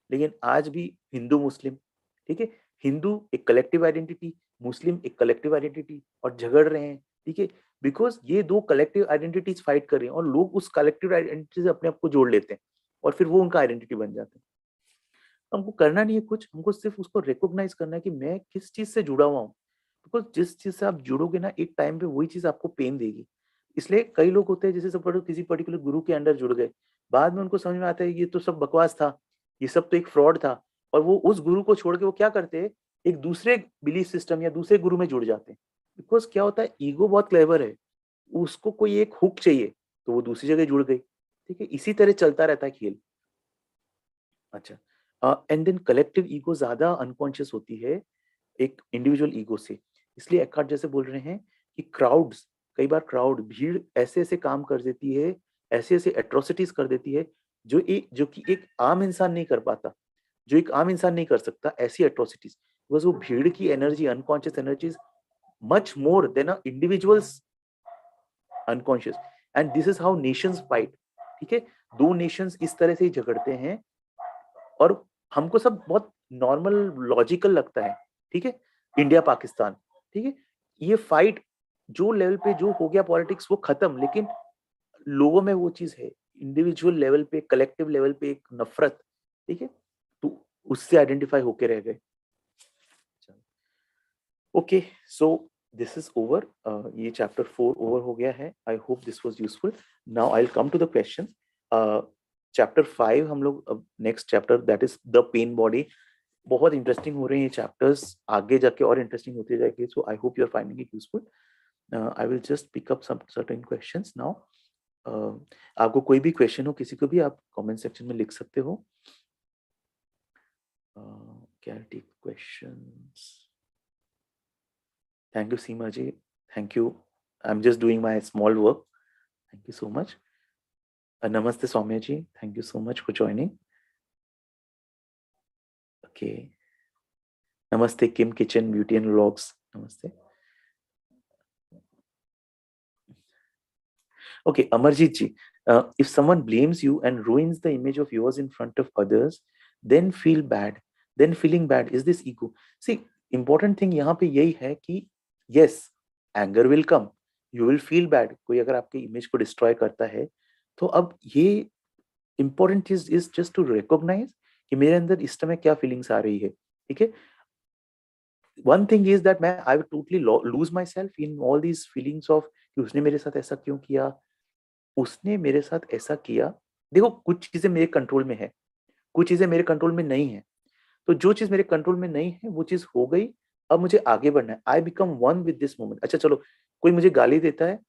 लेकिन आज भी हिंदू मुस्लिम, ठीक है, हिंदू एक कलेक्टिव आइडेंटिटी, मुस्लिम एक कलेक्टिव आइडेंटिटी, और झगड़ रहे हैं, ठीक है, बिकॉज ये दो कलेक्टिव आइडेंटिटीज फाइट कर रही हैं, और लोग उस कलेक्टिव आइडेंटिटी से अपने आप को जोड़ लेते हैं, और फिर वो उनका आइडेंटिटी बन जाता है। हमको करना नहीं है कुछ, हमको सिर्फ उसको रिकॉग्नाइज करना है कि मैं किस चीज से जुड़ा हुआ हूँ। बिकॉज जिस चीज से आप जुड़ोगे ना, एक टाइम पे वही चीज आपको पेन देगी। इसलिए कई लोग होते हैं, जैसे सब किसी पर्टिकुलर गुरु के अंडर जुड़ गए, बाद में उनको समझ में आता है ये तो सब बकवास था, ये सब तो एक फ्रॉड था, और वो उस गुरु को छोड़ के वो क्या करते हैं, एक दूसरे बिलीफ सिस्टम या दूसरे गुरु में जुड़ जाते हैं। बिकॉज क्या होता है, ईगो बहुत क्लेवर है, उसको कोई एक हुक चाहिए, तो वो दूसरी जगह जुड़ गई, ठीक है, इसी तरह चलता रहता है खेल। अच्छा, एंड देन कलेक्टिव ईगो ज्यादा अनकॉन्शियस होती है एक इंडिविजुअल ईगो से। इसलिए एकार्ट जैसे बोल रहे हैं कि क्राउड्स, कई बार क्राउड भीड़ ऐसे ऐसे काम कर देती है, ऐसे ऐसे एट्रोसिटीज कर देती है, जो कि एक आम इंसान नहीं कर पाता, जो एक आम इंसान नहीं कर सकता ऐसी एट्रोसिटीज, बिकॉज वो भीड़ की energy, unconscious energy, much more than a individuals unconscious. And this is how Nations fight, ठीक है, दो नेशंस इस तरह से ही झगड़ते हैं, और हमको सब बहुत नॉर्मल लॉजिकल लगता है, ठीक है, इंडिया पाकिस्तान, ठीक है, ये फाइट जो लेवल पे जो हो गया पॉलिटिक्स वो खत्म, लेकिन लोगों में वो चीज है, इंडिविजुअल लेवल पे, कलेक्टिव लेवल पे एक नफरत, ठीक है, तो उससे आइडेंटिफाई होके रह गए। Okay, so this is over, ये चैप्टर 4 ओवर हो गया है। I hope this was useful. Now I will come to the question. Chapter 5 हम लोग, अब next chapter that is the pain body. बहुत इंटरेस्टिंग हो रहे हैं ये चैप्टर्स, आगे जाके और इंटरेस्टिंग होते जाएंगे, so I hope you are finding it useful. I will just pick up some certain questions now. आपको कोई भी क्वेश्चन हो किसी को भी, आप कमेंट सेक्शन में लिख सकते हो। Can take questions. Thank you Seema ji, thank you, I am just doing my small work, thank you so much. नमस्ते Saumya ji, thank you so much for joining. Okay, नमस्ते Kim kitchen beauty and vlogs, नमस्ते। Okay, Amarjit ji, if someone blames you and ruins the image of yours in front of others, then feel bad. Then feeling bad, is this ego? See, important thing यहाँ पे यही है कि yes, anger will come, you will feel bad. कोई अगर आपके image को destroy करता है, तो अब ये important चीज is just to recognize कि मेरे अंदर इस समय क्या feelings आ रही है, ठीक है? One thing is that मैं I would totally lose myself in all these feelings of कि उसने मेरे साथ ऐसा क्यों किया, उसने मेरे साथ ऐसा किया। देखो, कुछ चीजें मेरे कंट्रोल में है, कुछ चीजें मेरे कंट्रोल में नहीं है, तो जो चीज मेरे कंट्रोल में नहीं है वो चीज हो गई। अब मुझे आगे बढ़ना है, I become one with this moment. अच्छा चलो, कोई मुझे गाली देता है,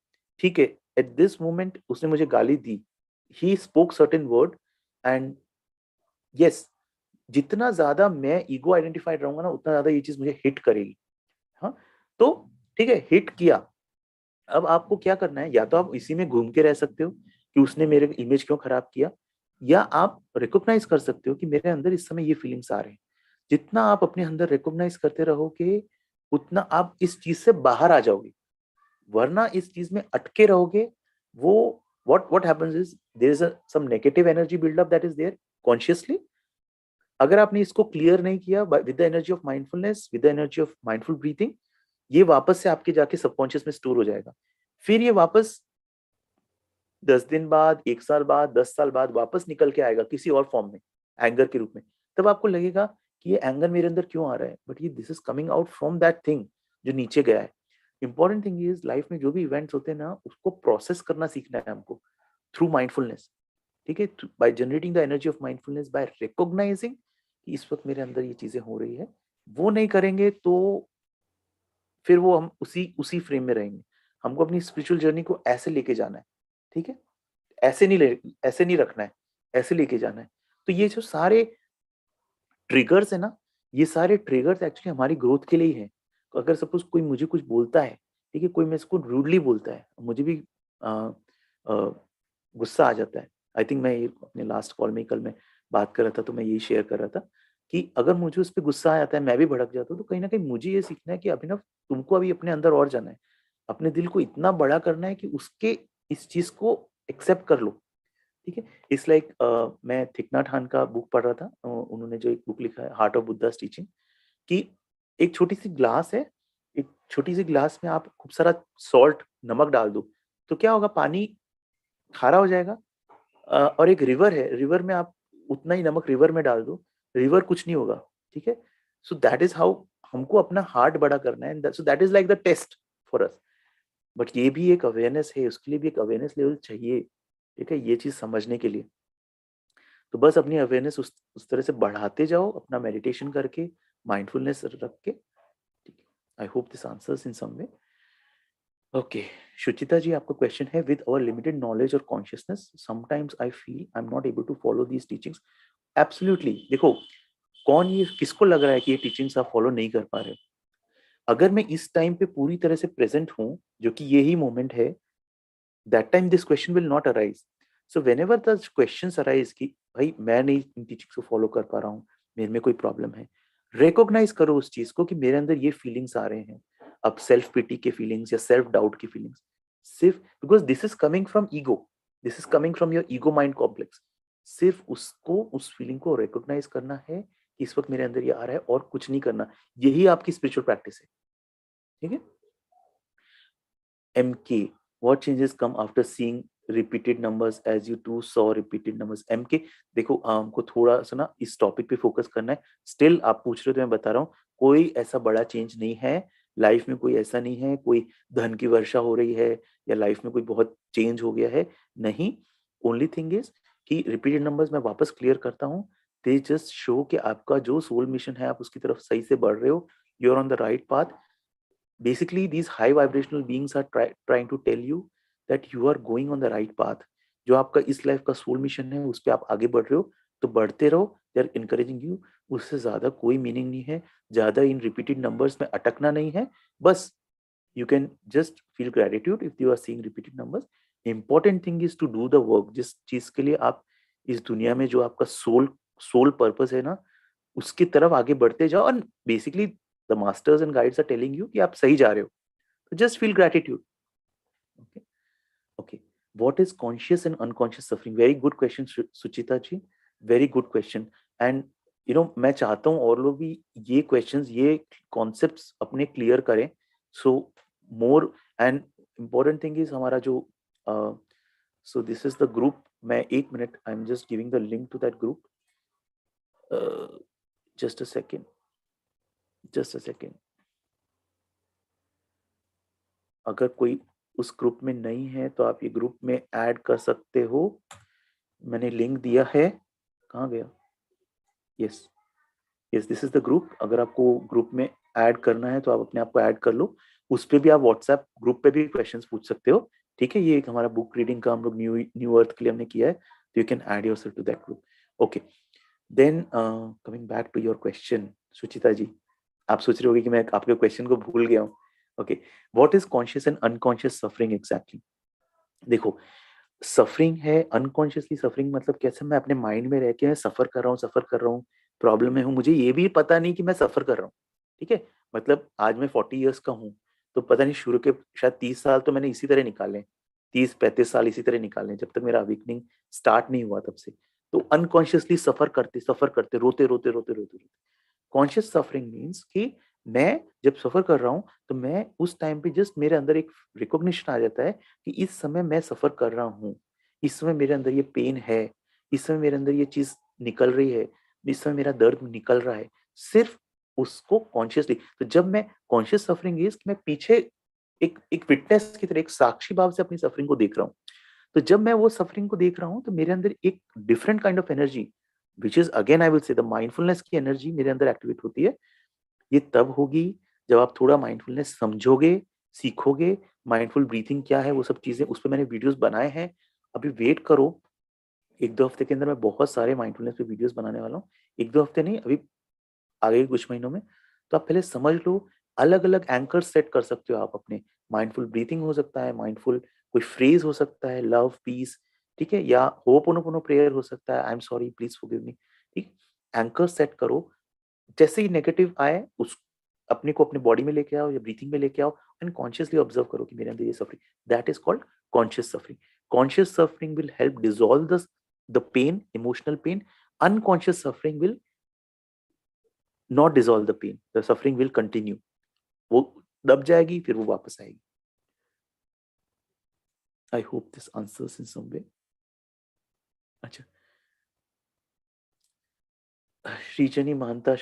ठीक है, एट दिस मोमेंट उसने मुझे गाली दी, he spoke certain word, and yes, जितना ज्यादा मैं ईगो आइडेंटिफाइड रहूंगा ना, उतना ज्यादा ये चीज मुझे हिट करेगी। हाँ, तो ठीक है, हिट किया, अब आपको क्या करना है, या तो आप इसी में घूम के रह सकते हो कि उसने मेरे इमेज क्यों खराब किया, या आप रिकॉग्नाइज कर सकते हो कि मेरे अंदर इस समय ये फीलिंग्स आ रहे हैं। जितना आप अपने अंदर रिकॉग्नाइज करते रहोगे, उतना आप इस चीज से बाहर आ जाओगे, वरना इस चीज में अटके रहोगे। वो what happens is there is some negative energy build up that is there consciously। अगर आपने इसको क्लियर नहीं किया with the energy of mindfulness, with the energy of mindful breathing, ये वापस से आपके जाके सबकॉन्शियस में स्टोर हो जाएगा। फिर ये वापस 10 दिन बाद, 1 साल बाद, 10 साल बाद वापस निकल के आएगा किसी और फॉर्म में, एंगर के रूप में। तब आपको लगेगा कि ये एंगर मेरे अंदर क्यों आ रहा है, बट ये this is coming out from that thing जो नीचे गया है। इंपॉर्टेंट थिंग इज लाइफ में जो भी इवेंट्स होते हैं ना, उसको प्रोसेस करना सीखना है हमको थ्रू माइंडफुलनेस, ठीक है, by generating the energy of mindfulness, by recognising कि इस वक्त मेरे अंदर ये चीजें हो रही है। वो नहीं करेंगे तो फिर वो हम उसी उसी फ्रेम में रहेंगे। हमको अपनी स्पिरिचुअल जर्नी को ऐसे लेके जाना है, ठीक है, ऐसे नहीं रखना है, ऐसे लेके जाना है। तो ये जो सारे ट्रिगर्स है ना, ये सारे ट्रिगर्स एक्चुअली हमारी ग्रोथ के लिए ही है। तो अगर सपोज कोई मुझे कुछ बोलता है, ठीक है, कोई मेरे को रूडली बोलता है, मुझे भी अ, अ, गुस्सा आ जाता है। आई थिंक मैं ये अपने लास्ट कॉल में कल मैं बात कर रहा था, तो मैं यही शेयर कर रहा था कि अगर मुझे उस पर गुस्सा आ जाता है, मैं भी भड़क जाता हूँ, तो कहीं ना कहीं मुझे ये सीखना है कि अभिनव, तुमको अभी अपने अंदर और जाना है, अपने दिल को इतना बड़ा करना है कि उसके इस चीज को एक्सेप्ट कर लो, ठीक है। इट्स लाइक मैं थिक नट हान का बुक पढ़ रहा था, उन्होंने जो एक बुक लिखा है हार्ट ऑफ बुद्धास टीचिंग, कि एक छोटी सी ग्लास है, एक छोटी सी ग्लास में आप खूब सारा सॉल्ट, नमक डाल दो, तो क्या होगा, पानी खारा हो जाएगा। और एक रिवर है, रिवर में आप उतना ही नमक रिवर में डाल दो, रिवर कुछ नहीं होगा, ठीक है। सो दैट इज हाउ हमको अपना हार्ट बड़ा करना है, so that is like the test for us. But ये भी एक अवेयरनेस है, उसके लिए भी एक अवेयरनेस लेवल चाहिए, ठीक है, ये चीज समझने के लिए। तो बस अपनी अवेयरनेस उस तरह से बढ़ाते जाओ, अपना मेडिटेशन करके, माइंडफुलनेस रख के, ठीक है। I hope this answers in some way. Okay, Shuchita ji, आपका क्वेश्चन है, विद अवर लिमिटेड नॉलेज और consciousness sometimes I feel I am not able to follow these teachings. Absolutely, देखो, कौन ये, किसको लग रहा है कि ये टीचिंग्स आप फॉलो नहीं कर पा रहे हो? अगर मैं इस टाइम पे पूरी तरह से प्रेजेंट हूं, जो कि यही मोमेंट है, that time this question will not arise. So whenever the questions arise कि भाई मैं नहीं इन टीचिंग्स को फॉलो कर पा रहा हूँ, मेरे में कोई प्रॉब्लम है, रिकॉग्नाइज करो उस चीज को कि मेरे अंदर ये फीलिंग्स आ रहे हैं। अब सेल्फ पिटी के फीलिंग्स या सेल्फ डाउट की फीलिंग्स, सिर्फ because this is coming from ego, this is coming from your ego mind complex, सिर्फ उसको, उस फीलिंग को रिकॉग्नाइज करना है कि इस वक्त मेरे अंदर ये आ रहा है, और कुछ नहीं करना। यही आपकी स्पिरिचुअल प्रैक्टिस है, ठीक है। MK, what changes come after seeing repeated numbers as you too saw repeated numbers? MK, देखो हमको थोड़ा सा ना इस टॉपिक पे फोकस करना है। स्टिल आप पूछ रहे हो तो मैं बता रहा हूँ, कोई ऐसा बड़ा चेंज नहीं है लाइफ में, कोई ऐसा नहीं है कोई धन की वर्षा हो रही है या लाइफ में कोई बहुत चेंज हो गया है, नहीं। ओनली थिंग इज कि रिपीटेड नंबर्स मैं वापस क्लियर करता हूँ, दे जस्ट शो कि आपका जो सोल मिशन है, आप उसकी तरफ सही से बढ़ रहे हो, you are on the right path. Basically these high vibrational beings are trying to tell you that you are going on the right path। जो आपका इस लाइफ का सोल मिशन है, उस पर आप आगे बढ़ रहे हो, तो बढ़ते रहो, दे आर इनकरेजिंग यू। उससे ज्यादा कोई मीनिंग नहीं है, ज्यादा इन रिपीटेड नंबर्स में अटकना नहीं है। बस you can just feel gratitude if you are seeing repeated numbers। important thing is to do the work। जिस चीज के लिए आप इस दुनिया में, जो आपका सोल पर्पस है ना, उसकी तरफ आगे बढ़ते जाओ। और basically the masters and guides are telling you कि आप सही जा रहे हो, तो just feel gratitude. Okay, okay, what is conscious and unconscious suffering? Very good question Suchita ji, very good question. And मैं चाहता हूँ और लोग भी ये क्वेश्चंस, ये कॉन्सेप्ट्स अपने क्लियर करें। So more and important thing is हमारा जो so this is the group. मैं एक minute, I am just giving the link to that group. Just a second, just a second. अगर कोई उस ग्रुप में नहीं है तो आप ये ग्रुप में ऐड कर सकते हो, मैंने लिंक दिया है। कहाँ गया? Yes, yes, this is the group. अगर आपको ग्रुप में ऐड करना है तो आप अपने आप को ऐड कर लो। उस पे भी आप व्हाट्सएप ग्रुप पे भी क्वेश्चंस पूछ सकते हो, ठीक है। ये एक हमारा बुक रीडिंग का हम लोग न्यू अर्थ के लिए हमने किया है, तो you can add yourself to that group. Okay, then coming back to your question Suchita ji, आप सोच रहे होगे कि मैं आपके क्वेश्चन को भूल गया हूँ। Okay, what is conscious and unconscious suffering exactly? देखो, सफरिंग है, अनकॉन्शियसली सफरिंग मतलब कैसे, मैं अपने माइंड में रह के सफर कर रहा हूँ, सफर कर रहा हूँ, प्रॉब्लम में हूँ, मुझे ये भी पता नहीं कि मैं सफर कर रहा हूँ, ठीक है। मतलब आज मैं 40 ईयर्स का हूँ, तो पता नहीं शुरू के शायद 30 साल तो मैंने इसी तरह निकाले, 30-35 साल इसी तरह निकाले, जब तक मेरा अवेकनिंग स्टार्ट नहीं हुआ तब से। तो अनकॉन्शियसली सफर करते रोते रोते रोते रोते रोते। कॉन्शियस सफरिंग मीन्स कि मैं जब सफर कर रहा हूँ, तो मैं उस टाइम पे जस्ट मेरे अंदर एक रिकॉग्निशन आ जाता है कि इस समय मैं सफर कर रहा हूँ, इस समय मेरे अंदर ये पेन है, इस समय मेरे अंदर ये चीज निकल रही है, इस समय मेरा दर्द निकल रहा है, सिर्फ उसको कॉन्शियसली। तो जब मैं कॉन्शियस सफरिंग इज, मैं पीछे एक एक विटनेस की तरह, एक साक्षी भाव से अपनी सफरिंग को देख रहा हूँ। तो जब मैं वो सफरिंग को देख रहा हूँ, तो मेरे अंदर एक different kind of energy, which is again I will say the mindfulness की एनर्जी मेरे अंदर एक्टिवेट होती है। ये तब होगी जब आप थोड़ा माइंडफुलनेस समझोगे, सीखोगे, माइंडफुल ब्रीथिंग क्या है, वो सब चीजें उस पर मैंने वीडियोस बनाए हैं। अभी वेट करो, 1-2 हफ्ते के अंदर मैं बहुत सारे माइंडफुलनेस पे वीडियोस बनाने वाला हूँ। 1-2 हफ्ते नहीं, अभी आगे कुछ महीनों में। तो आप पहले समझ लो, अलग अलग एंकर सेट कर सकते हो आप अपने। माइंडफुल ब्रीथिंग हो सकता है, माइंडफुल कोई फ्रेज हो सकता है, लव, पीस, ठीक है, या होपोनोपोनो प्रेयर हो सकता है, I am sorry, please forgive me, ठीक। एंकर सेट करो, जैसे ही नेगेटिव आए उस अपने को अपने बॉडी में लेके आओ या ब्रीथिंग में लेके आओ, एंड कॉन्शियसली ऑब्जर्व करो कि मेरे अंदर ये suffering, that is called conscious suffering. Conscious suffering will help dissolve the pain, emotional pain. Unconscious suffering will not dissolve the pain, the suffering will continue. वो दब जाएगी, फिर वो वापस आएगी। I hope this answers in some way. अच्छा, Srijani Mahanta,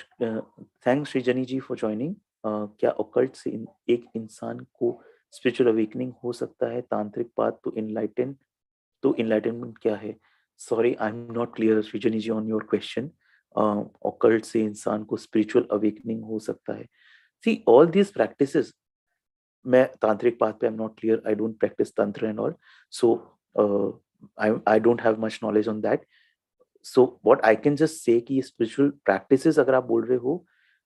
thanks Srijani ji for joining. क्या occult से एक इंसान को स्पिरिचुअल अवेकनिंग हो सकता है? तांत्रिक पाथ तो इनलाइटनमेंट क्या है? Sorry, I am not clear Srijani ji on your question. Occult से इंसान को स्पिरिचुअल अवेकनिंग हो सकता है? सी ऑल दीज प्रैक्टिसेस, मैं तांत्रिक पाथ पे I am not clear, I don't practise tantra and all, so I don't have much knowledge on that. So what I can just say कि spiritual practices अगर आप बोल रहे हो,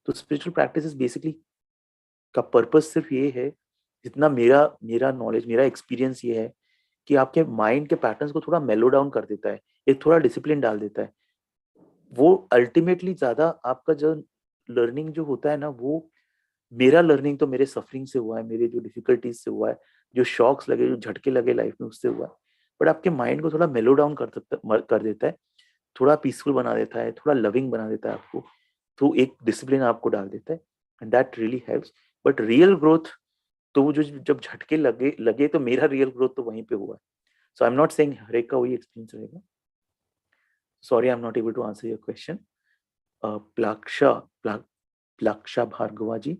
तो स्पिरिचुअल प्रैक्टिसेस बेसिकली का पर्पस सिर्फ ये है, जितना मेरा मेरा नॉलेज, मेरा एक्सपीरियंस ये है कि आपके माइंड के पैटर्न्स को थोड़ा मेलो डाउन कर देता है, एक थोड़ा डिसिप्लिन डाल देता है। वो अल्टीमेटली ज्यादा आपका जो लर्निंग जो होता है ना, वो मेरा लर्निंग तो मेरे सफरिंग से हुआ है, मेरे जो डिफिकल्टीज से हुआ है, जो शॉक्स लगे, जो झटके लगे लाइफ में, उससे हुआ है। बट आपके माइंड को थोड़ा मेलो डाउन कर देता है, थोड़ा पीसफुल बना देता है, थोड़ा लविंग बना देता है आपको, तो एक डिसिप्लिन आपको डाल देता है, and that really helps. But real growth, तो वो जो जब झटके लगे लगे तो मेरा रियल ग्रोथ तो वहीं पे हुआ है। So I am not saying हर एक का वही एक्सपीरियंस रहेगा। Sorry, I am not able to answer your question. Plaksha Plaksha Bhargava ji,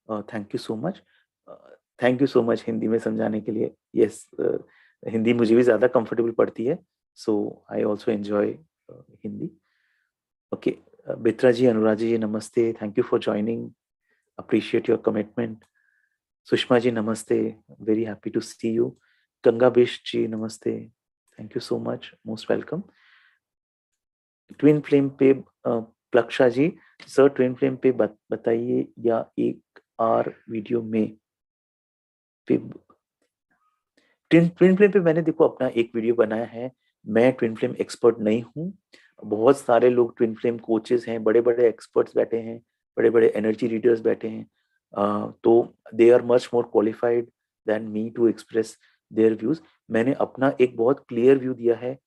thank you so much, thank you so much Hindi में समझाने के लिए। यस, हिंदी मुझे भी ज़्यादा कंफर्टेबल पड़ती है, so I also enjoy Hindi. Okay, Bitra ji, Anurag ji, नमस्ते, thank you for joining, appreciate your commitment. Sushma ji नमस्ते, very happy to see you. Ganga Bish ji नमस्ते, thank you so much, most welcome. Twin flame पे Plaksha ji, sir twin flame पे बताइए, या एक आर वीडियो में पे। ट्विन ट्विन फ्लेम पे मैंने देखो अपना एक वीडियो बनाया है। मैं ट्विन फ्लेम एक्सपर्ट नहीं हूँ, बहुत सारे लोग ट्विन फ्लेम कोचेस हैं, बड़े बड़े एक्सपर्ट्स बैठे हैं, बड़े बड़े एनर्जी रीडर्स बैठे हैं, तो they are much more qualified than me to express their views. मैंने अपना एक बहुत क्लियर व्यू दिया है,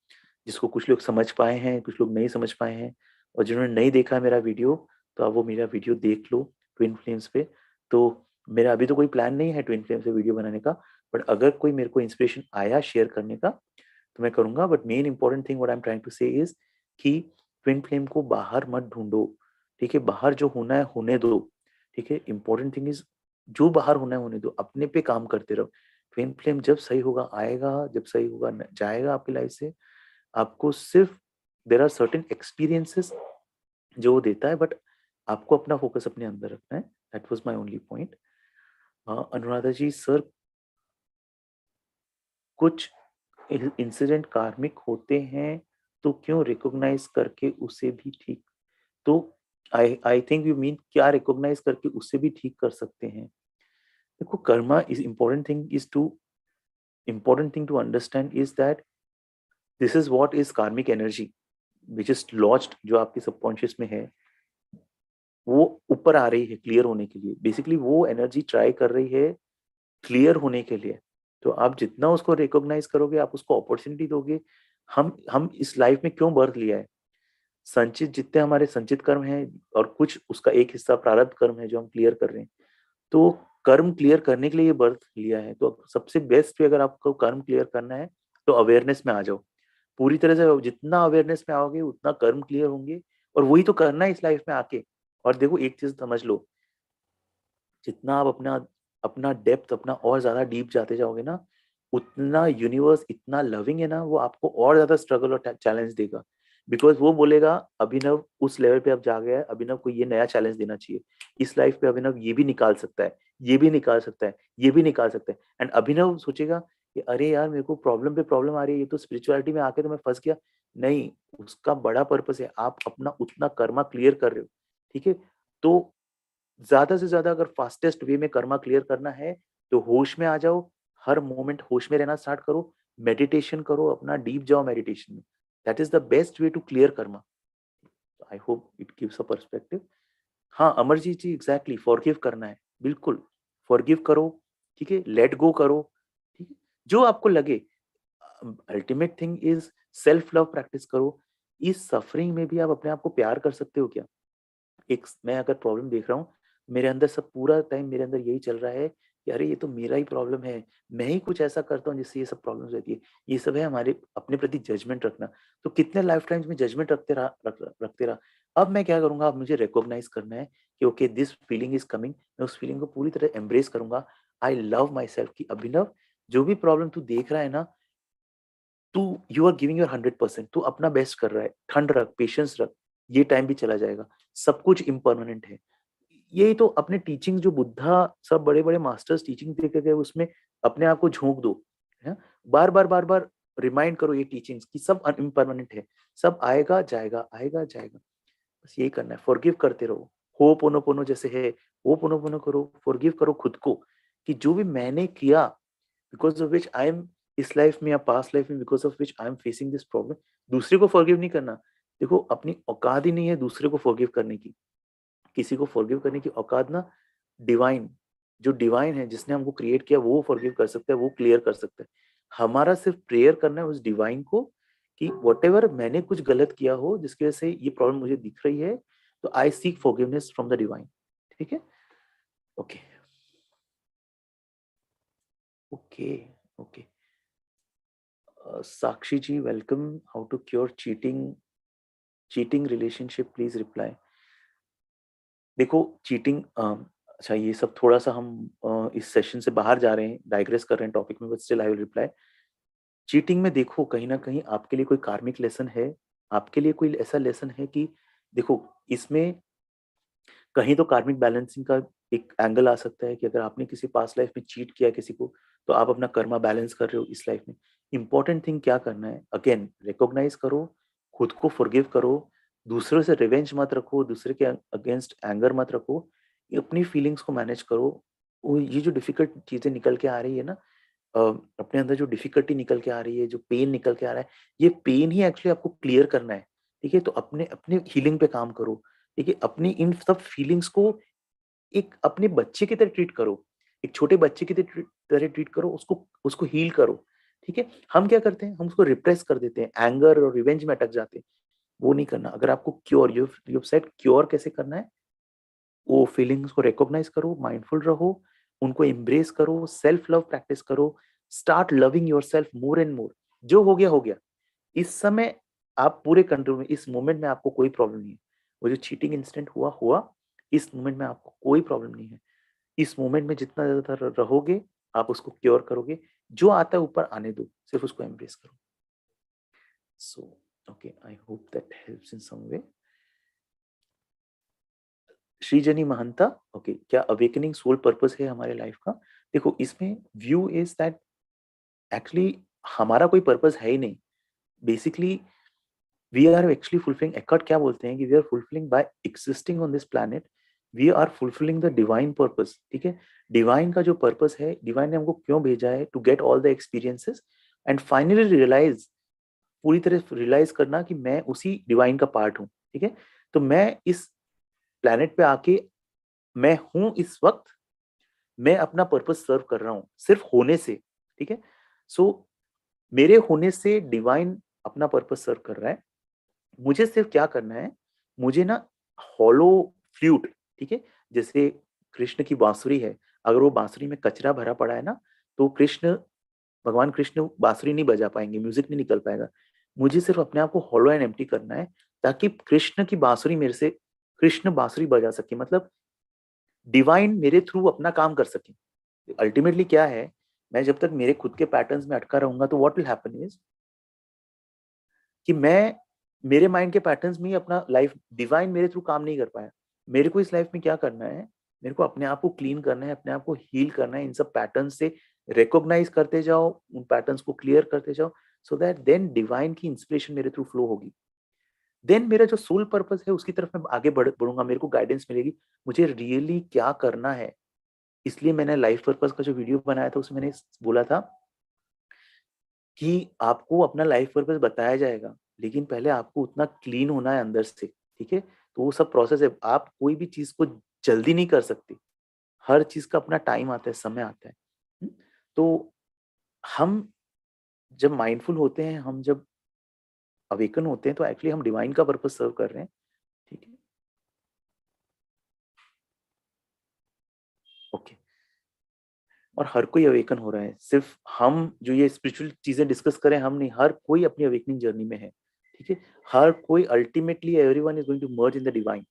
जिसको कुछ लोग समझ पाए हैं, कुछ लोग नहीं समझ पाए हैं, और जिन्होंने नहीं देखा है मेरा वीडियो, तो आप वो मेरा वीडियो देख लो ट्विन फ्लेम्स पे। तो मेरा अभी तो कोई प्लान नहीं है ट्विन फ्लेम्स पे वीडियो बनाने का, बट अगर कोई मेरे को इंस्पिरेशन आया शेयर करने का तो मैं करूंगा। But main important thing what I am trying to say is कि ट्विन फ्लेम को बाहर मत ढूंढो, ठीक है, बाहर जो होना है होने दो, ठीक है। इंपॉर्टेंट थिंग इज जो बाहर होना है होने दो, अपने पे काम करते रहो। ट्विन फ्लेम जब सही होगा आएगा, जब सही होगा जाएगा आपकी लाइफ से। आपको सिर्फ देर आर सर्टेन एक्सपीरियंसेस जो वो देता है, बट आपको अपना फोकस अपने अंदर रखना है। That was my only point. Anuradha ji, sir कुछ इंसिडेंट कार्मिक होते हैं, तो क्यों रिकॉग्नाइज करके उसे भी ठीक, तो आई आई थिंक यू मीन क्या रिकॉग्नाइज करके उसे भी ठीक कर सकते हैं? देखो, Karma is important thing to understand is that this is what is karmic energy which is lodged, जो आपके सबकॉन्शियस में है, वो ऊपर आ रही है क्लियर होने के लिए। बेसिकली वो एनर्जी ट्राई कर रही है क्लियर होने के लिए। तो आप जितना उसको रिकॉग्नाइज करोगे, आप उसको अपॉर्चुनिटी दोगे। हम इस लाइफ में क्यों बर्थ लिया है? संचित जितने हमारे संचित कर्म हैं, और कुछ उसका एक हिस्सा प्रारब्ध कर्म है जो हम क्लियर कर रहे हैं। तो कर्म क्लियर करने के लिए ये बर्थ लिया है। तो सबसे बेस्ट वे, अगर आपको कर्म क्लियर करना है, तो अवेयरनेस में आ जाओ पूरी तरह से। जितना अवेयरनेस में आओगे उतना कर्म क्लियर होंगे, और वही तो करना है इस लाइफ में आके। और देखो, एक चीज समझ लो, जितना आप अपना अपना डेप्थ अपना और ज्यादा डीप जाते जाओगे ना, उतना यूनिवर्स इतना लविंग है ना, वो आपको और ज्यादा स्ट्रगल और चैलेंज देगा। बिकॉज वो बोलेगा अभिनव उस लेवल पे अब जा गया है, अभिनव को ये नया चैलेंज देना चाहिए, इस लाइफ पे अभिनव ये भी निकाल सकता है, ये भी निकाल सकता है, ये भी निकाल सकता है। एंड अभिनव सोचेगा कि अरे यार मेरे को प्रॉब्लम पे प्रॉब्लम आ रही है, ये तो स्पिरिचुअलिटी में आके तो मैं फंस गया। नहीं, उसका बड़ा पर्पस है, आप अपना उतना कर्मा क्लियर कर रहे हो, ठीक है। तो ज्यादा से ज्यादा अगर फास्टेस्ट वे में कर्मा क्लियर करना है तो होश में आ जाओ, हर मोमेंट होश में रहना स्टार्ट करो, मेडिटेशन करो, अपना डीप जाओ मेडिटेशन में। That is the best way to clear karma. I hope it gives a perspective. हाँ अमरजीत जी, एग्जैक्टली फॉरगिव करना है, बिल्कुल फॉरगिव करो, ठीक है, लेट गो करो, ठीक है, जो आपको लगे। Ultimate thing is self love practice करो। इस सफरिंग में भी आप अपने आप को प्यार कर सकते हो क्या? एक मैं अगर प्रॉब्लम देख रहा हूँ, मेरे अंदर सब पूरा टाइम मेरे अंदर यही चल रहा है कि अरे ये तो मेरा ही प्रॉब्लम है, मैं ही कुछ ऐसा करता हूँ जिससे ये सब प्रॉब्लम्स रहती है। ये सब है हमारे अपने प्रति जजमेंट रखना। तो कितने लाइफ टाइम्स में जजमेंट रखते रहा। अब मैं क्या करूंगा, अब मुझे रिकॉग्नाइज करना है कि okay this feeling is coming, मैं उस फीलिंग को पूरी तरह एम्ब्रेस करूंगा। आई लव माई सेल्फ की अभिनव, जो भी प्रॉब्लम तू देख रहा है ना, तू यू आर गिविंग योर 100%, तू अपना बेस्ट कर रहा है, ठंड रख, पेशेंस रख, ये टाइम भी चला जाएगा, सब कुछ इम्परमानेंट है। यही तो अपने टीचिंग जो बुद्धा सब बड़े बड़े मास्टर्स टीचिंग देके गए, उसमें अपने आप को झोंक दो, है, बार बार रिमाइंड करो ये टीचिंग्स कि सब इम्परमानेंट है, सब आएगा जाएगा, आएगा जाएगा। बस यही करना है, फॉरगिव करते रहो। हो पोनो पोनो जैसे है, वो पोनो पोनो करो, फॉरगिव करो खुद को कि जो भी मैंने किया, because of which I am इस लाइफ में या पास्ट लाइफ में, because of which I am facing this problem, दूसरे को फॉरगिव नहीं करना। देखो अपनी औकात ही नहीं है दूसरे को फॉरगिव करने की। किसी को फॉरगिव करने की औकात ना डिवाइन, जो डिवाइन है जिसने हमको क्रिएट किया वो फॉरगिव कर सकता है, वो क्लियर कर सकता है। हमारा सिर्फ प्रेयर करना है उस डिवाइन को कि वट मैंने कुछ गलत किया हो जिसकी वजह से ये प्रॉब्लम मुझे दिख रही है, तो I seek forgiveness from the divine. ठीक है, okay okay okay. Sakshi ji welcome. How to cure cheating, cheating relationship please reply. देखो चीटिंग, अच्छा ये सब थोड़ा सा हम इस सेशन से बाहर जा रहे हैं, डाइग्रेस कर रहे हैं टॉपिक में, but still I will reply. Cheating में देखो कहीं ना कहीं आपके लिए कोई कार्मिक लेसन है, आपके लिए कोई ऐसा लेसन है कि देखो इसमें कहीं तो कार्मिक बैलेंसिंग का एक एंगल आ सकता है कि अगर आपने किसी पास्ट लाइफ में चीट किया किसी को, तो आप अपना कर्मा बैलेंस कर रहे हो इस लाइफ में। इंपॉर्टेंट थिंग क्या करना है, अगेन रिकॉग्नाइज करो, खुद को फॉरगिव करो, दूसरों से रिवेंज मत रखो, दूसरे के अगेंस्ट एंगर मत रखो, अपनी फीलिंग्स को मैनेज करो। ये जो डिफिकल्ट चीजें निकल के आ रही है ना, अपने अंदर जो डिफिकल्टी निकल के आ रही है, जो पेन निकल के आ रहा है, ये पेन ही एक्चुअली आपको क्लियर करना है। ठीक है, तो अपने अपने हीलिंग पे काम करो। ठीक है, अपनी इन सब फीलिंग्स को एक अपने बच्चे की तरह ट्रीट करो, एक छोटे बच्चे की तरह ट्रीट करो, उसको उसको हील करो। ठीक है, हम क्या करते हैं, हम उसको रिप्रेस कर देते हैं, एंगर और रिवेंज में अटक जाते हैं। वो नहीं करना। अगर आपको क्योर, यू सेड क्योर कैसे करना है, वो फीलिंग्स को रिकॉग्नाइज करो, माइंडफुल रहो, उनको एम्ब्रेस करो, सेल्फ लव प्रैक्टिस करो, start loving your self more and more. जो हो गया हो गया। इस समय आप पूरे कंट्रोल में, इस मोमेंट में आपको कोई प्रॉब्लम नहीं है। वो जो चीटिंग इंसिडेंट हुआ हुआ, इस मोमेंट में आपको कोई प्रॉब्लम नहीं है। इस मोमेंट में जितना ज्यादा रहोगे आप उसको क्योर करोगे। जो आता है ऊपर आने दो, सिर्फ उसको एम्ब्रेस करो। So okay, I hope that helps in some way. Srijani Mahanta, okay, क्या अवेकनिंग सोल पर्पस है हमारे लाइफ का? देखो इसमें व्यू इज दैट एक्चुअली हमारा कोई पर्पस है ही नहीं। Basically we are actually fulfilling, Eckhart क्या बोलते हैं कि we are fulfilling by existing on this planet, we are fulfilling the divine purpose. ठीक है, डिवाइन का जो पर्पस है, डिवाइन ने हमको क्यों भेजा है, to get all the experiences and finally realise, पूरी तरह रियलाइज करना कि मैं उसी डिवाइन का पार्ट हूँ। ठीक है, तो मैं इस प्लैनेट पे आके मैं हूं इस वक्त, मैं अपना पर्पस सर्व कर रहा हूं सिर्फ होने से। ठीक है, सो मेरे होने से डिवाइन अपना पर्पस सर्व कर रहा है। मुझे सिर्फ क्या करना है, मुझे ना हॉलो फ्लूट, ठीक है, जैसे कृष्ण की बांसुरी है, अगर वो बांसुरी में कचरा भरा पड़ा है ना, तो कृष्ण, भगवान कृष्ण बांसुरी नहीं बजा पाएंगे, म्यूजिक नहीं निकल पाएगा। मुझे सिर्फ अपने आप को हॉलो एंड एम्प्टी करना है, ताकि कृष्ण की बांसुरी मेरे से, कृष्ण बांसुरी बजा सके, मतलब डिवाइन मेरे थ्रू अपना काम कर सके। अल्टीमेटली क्या है, मैं जब तक मेरे खुद के पैटर्न्स में अटका रहूंगा तो व्हाट विल हैपन इज कि मैं मेरे माइंड के पैटर्न्स में ही अपना लाइफ, डिवाइन मेरे थ्रू काम नहीं कर पाया। मेरे को इस लाइफ में क्या करना है, मेरे को अपने आप को क्लीन करना है, अपने आप को हील करना है, इन सब पैटर्न से रिकॉग्नाइज करते जाओ, उन पैटर्न्स को क्लियर करते जाओ, सो दैट देन डिवाइन की इंस्पिरेशन मेरे थ्रू फ्लो होगी। देन मेरा जो सोल पर्पस है उसकी तरफ मैं आगे बढ़ूंगा, मेरे को गाइडेंस मिलेगी, मुझे रियली क्या करना है। इसलिए मैंने लाइफ पर्पस का जो वीडियो बनाया था उसमें मैंने बोला था कि आपको अपना लाइफ पर्पस बताया जाएगा, लेकिन पहले आपको उतना क्लीन होना है अंदर से, ठीक है। तो वो सब प्रोसेस है, आप कोई भी चीज को जल्दी नहीं कर सकते, हर चीज का अपना टाइम आता है, समय आता है। तो हम जब माइंडफुल होते हैं, हम जब अवेकन होते हैं, तो एक्चुअली हम डिवाइन का पर्पस सर्व कर रहे हैं, ठीक है। ओके, और हर कोई अवेकन हो रहा है, सिर्फ हम जो ये स्पिरिचुअल चीजें डिस्कस करें हम नहीं, हर कोई अपनी अवेकनिंग जर्नी में है, ठीक है। हर कोई ultimately everyone is going to merge in the divine,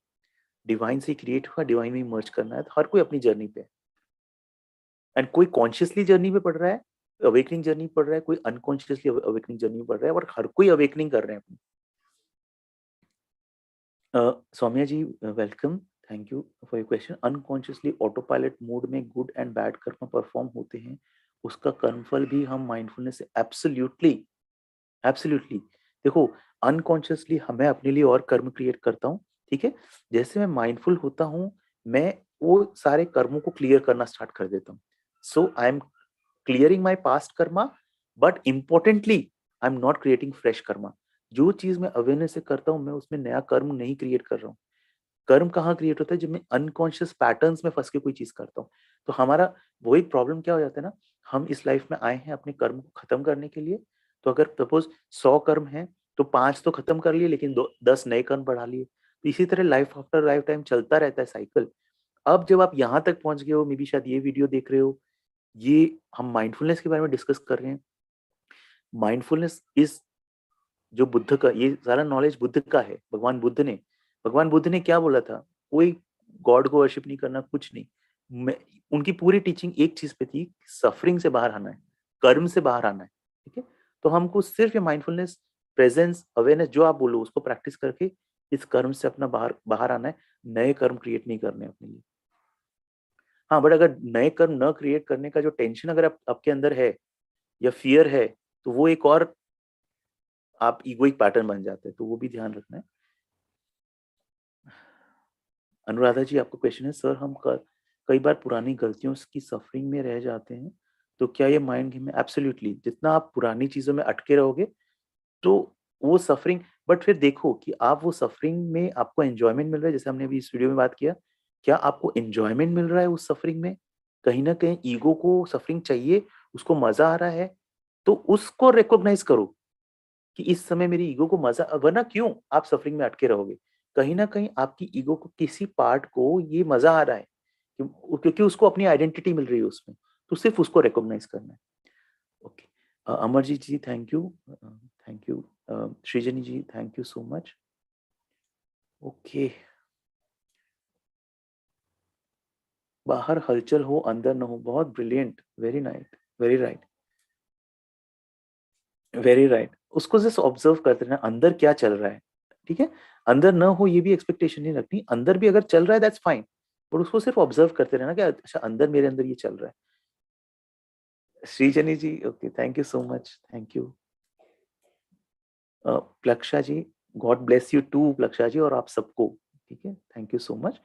divine से क्रिएट हुआ, डिवाइन में मर्ज करना है, तो हर कोई अपनी जर्नी पे है। एंड कोई कॉन्शियसली जर्नी पे पढ़ रहा है, अवेकनिंग जर्नी पढ़ रहा है, कोई अनकॉन्शियसली अवेकनिंग जर्नी पढ़ रहा है, और हर कोई अवेकनिंग कर रहे हैं अपनी। Saumya ji welcome, thank you for your question. Unconsciously auto pilot mode में गुड एंड बैड कर्म परफॉर्म होते हैं, उसका कर्मफल भी हम माइंडफुलनेस से, एब्सोल्युटली, एब्सोल्युटली। देखो, अनकॉन्शियसली हमें अपने लिए और कर्म क्रिएट करता हूँ, ठीक है। जैसे मैं माइंडफुल होता हूँ, मैं वो सारे कर्मों को क्लियर करना स्टार्ट कर देता हूँ। So I am clearing my past karma, but importantly I am not creating fresh karma. जो चीज मैं अवेयरनेस से करता हूँ, मैं उसमें नया कर्म नहीं क्रिएट कर रहा हूँ। कर्म कहाँ क्रिएट होता है, जब मैं अनकॉन्शियस पैटर्न्स में फंस के कोई चीज करता हूँ। तो हमारा वही प्रॉब्लम क्या हो जाता है ना, हम इस लाइफ में आए हैं अपने कर्म को खत्म करने के लिए। तो अगर सपोज 100 कर्म है, तो 5 तो खत्म कर लिए, लेकिन 10 नए कर्म बढ़ा लिए। तो इसी तरह लाइफ आफ्टर लाइफ टाइम चलता रहता है साइकिल। अब जब आप यहाँ तक पहुंच गए हो, मे बी शायद ये वीडियो देख रहे हो, ये हम माइंडफुलनेस के बारे में डिस्कस कर रहे हैं। माइंडफुलनेस इज, जो बुद्ध का, ये सारा नॉलेज बुद्ध का है, भगवान बुद्ध ने क्या बोला था, कोई गॉड को वर्शिप नहीं करना, कुछ नहीं। मैं, उनकी पूरी टीचिंग एक चीज पे थी, सफरिंग से बाहर आना है, कर्म से बाहर आना है, ठीक है। तो हमको सिर्फ ये माइंडफुलनेस, प्रेजेंस, अवेयरनेस जो आप बोलो उसको प्रैक्टिस करके इस कर्म से अपना बाहर बाहर आना है, नए कर्म क्रिएट नहीं करने अपने लिए। हाँ, बट अगर नए कर्म न क्रिएट करने का जो टेंशन अगर आपके अंदर है, या फियर है, तो वो एक और आप ईगोइक पैटर्न बन जाते हैं, तो वो भी ध्यान रखना है। अनुराधा जी, आपका क्वेश्चन है, सर हम कई बार पुरानी गलतियों की सफरिंग में रह जाते हैं, तो क्या ये माइंड गेम में? एब्सोल्युटली, जितना आप पुरानी चीजों में अटके रहोगे, तो वो सफरिंग, बट फिर देखो कि आप वो सफरिंग में आपको एंजॉयमेंट मिल रहा है, जैसे हमने अभी इस वीडियो में बात किया, क्या आपको एंजॉयमेंट मिल रहा है उस सफरिंग में? कहीं ना कहीं ईगो को सफरिंग चाहिए, उसको मजा आ रहा है, तो उसको रिकॉग्नाइज करो कि इस समय मेरी ईगो को मजा, वरना क्यों आप सफरिंग में अटके रहोगे? कहीं ना कहीं आपकी ईगो को, किसी पार्ट को ये मजा आ रहा है, क्योंकि उसको अपनी आइडेंटिटी मिल रही है उसमें, तो सिर्फ उसको रिकॉग्नाइज करना है। Okay, Amarjit ji thank you, thank you. Srijani ji thank you so much. Okay, बाहर हलचल हो अंदर न हो, बहुत brilliant, very nice, very right, very right. उसको जस्ट ऑब्जर्व करते रहना अंदर क्या चल रहा है, ठीक है। अंदर न हो ये भी एक्सपेक्टेशन नहीं रखनी, अंदर भी अगर चल रहा है दैट्स फाइन, पर उसको सिर्फ ऑब्जर्व करते रहना कि अच्छा अंदर, मेरे अंदर ये चल रहा है। Srijani ji okay, thank you so much, thank you. Plaksha ji, God bless you too Plaksha ji, और आप सबको, ठीक है, thank you so much.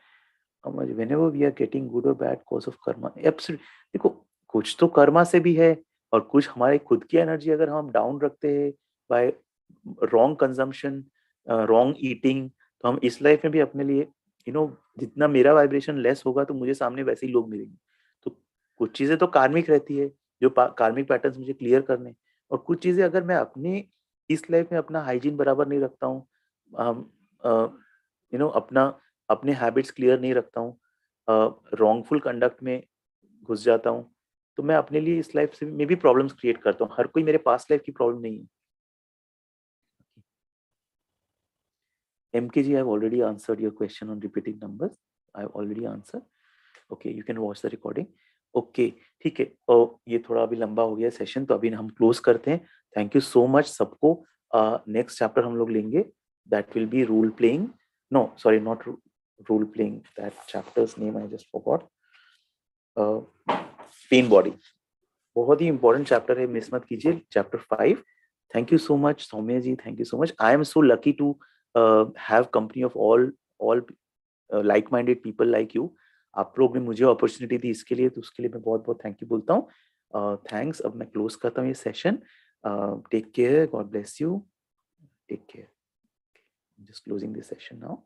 whenever we are getting good or bad cause of karma, absolutely। देखो, कुछ तो कर्मा से भी है, और कुछ हमारे खुद की एनर्जी अगर हम डाउन रखते हैं by wrong consumption, wrong eating, तो हम इस लाइफ में भी अपने लिए, जितना मेरा वाइब्रेशन लेस होगा, तो मुझे सामने वैसे ही लोग मिलेंगे। तो कुछ चीजें तो कार्मिक रहती है, जो कार्मिक पैटर्न्स मुझे क्लियर करने, और कुछ चीजें अगर मैं अपने इस लाइफ में अपना हाइजीन बराबर नहीं रखता हूँ, अपना अपने हैबिट्स क्लियर नहीं रखता हूँ, रॉन्गफुल कंडक्ट में घुस जाता हूँ, तो मैं अपने लिए इस लाइफ से में भी प्रॉब्लम्स क्रिएट करता हूँ। हर कोई मेरे पास्ट लाइफ की प्रॉब्लम नहीं है। MK ji, I've already answered your question on repeating numbers. I've already answered. Okay, you can watch the recording. Okay, ठीक है। ये थोड़ा अभी लंबा हो गया सेशन, तो अभी हम क्लोज करते हैं। थैंक यू सो मच सबको। नेक्स्ट चैप्टर हम लोग लेंगे that will be role playing. No, sorry, not role playing. That chapter's name I just forgot. Pain body, बहुत ही इंपॉर्टेंट चैप्टर है, मिस मत कीजिए, chapter 5. Thank you so much Saumya ji, thank you so much. I am so lucky to have company of all like minded people like you. आप लोग ने मुझे opportunity दी इसके लिए, तो उसके लिए मैं बहुत बहुत थैंक यू बोलता हूँ. थैंक्स. अब मैं क्लोज करता हूँ ये session. Take care, God bless you, take care. Just closing this session now.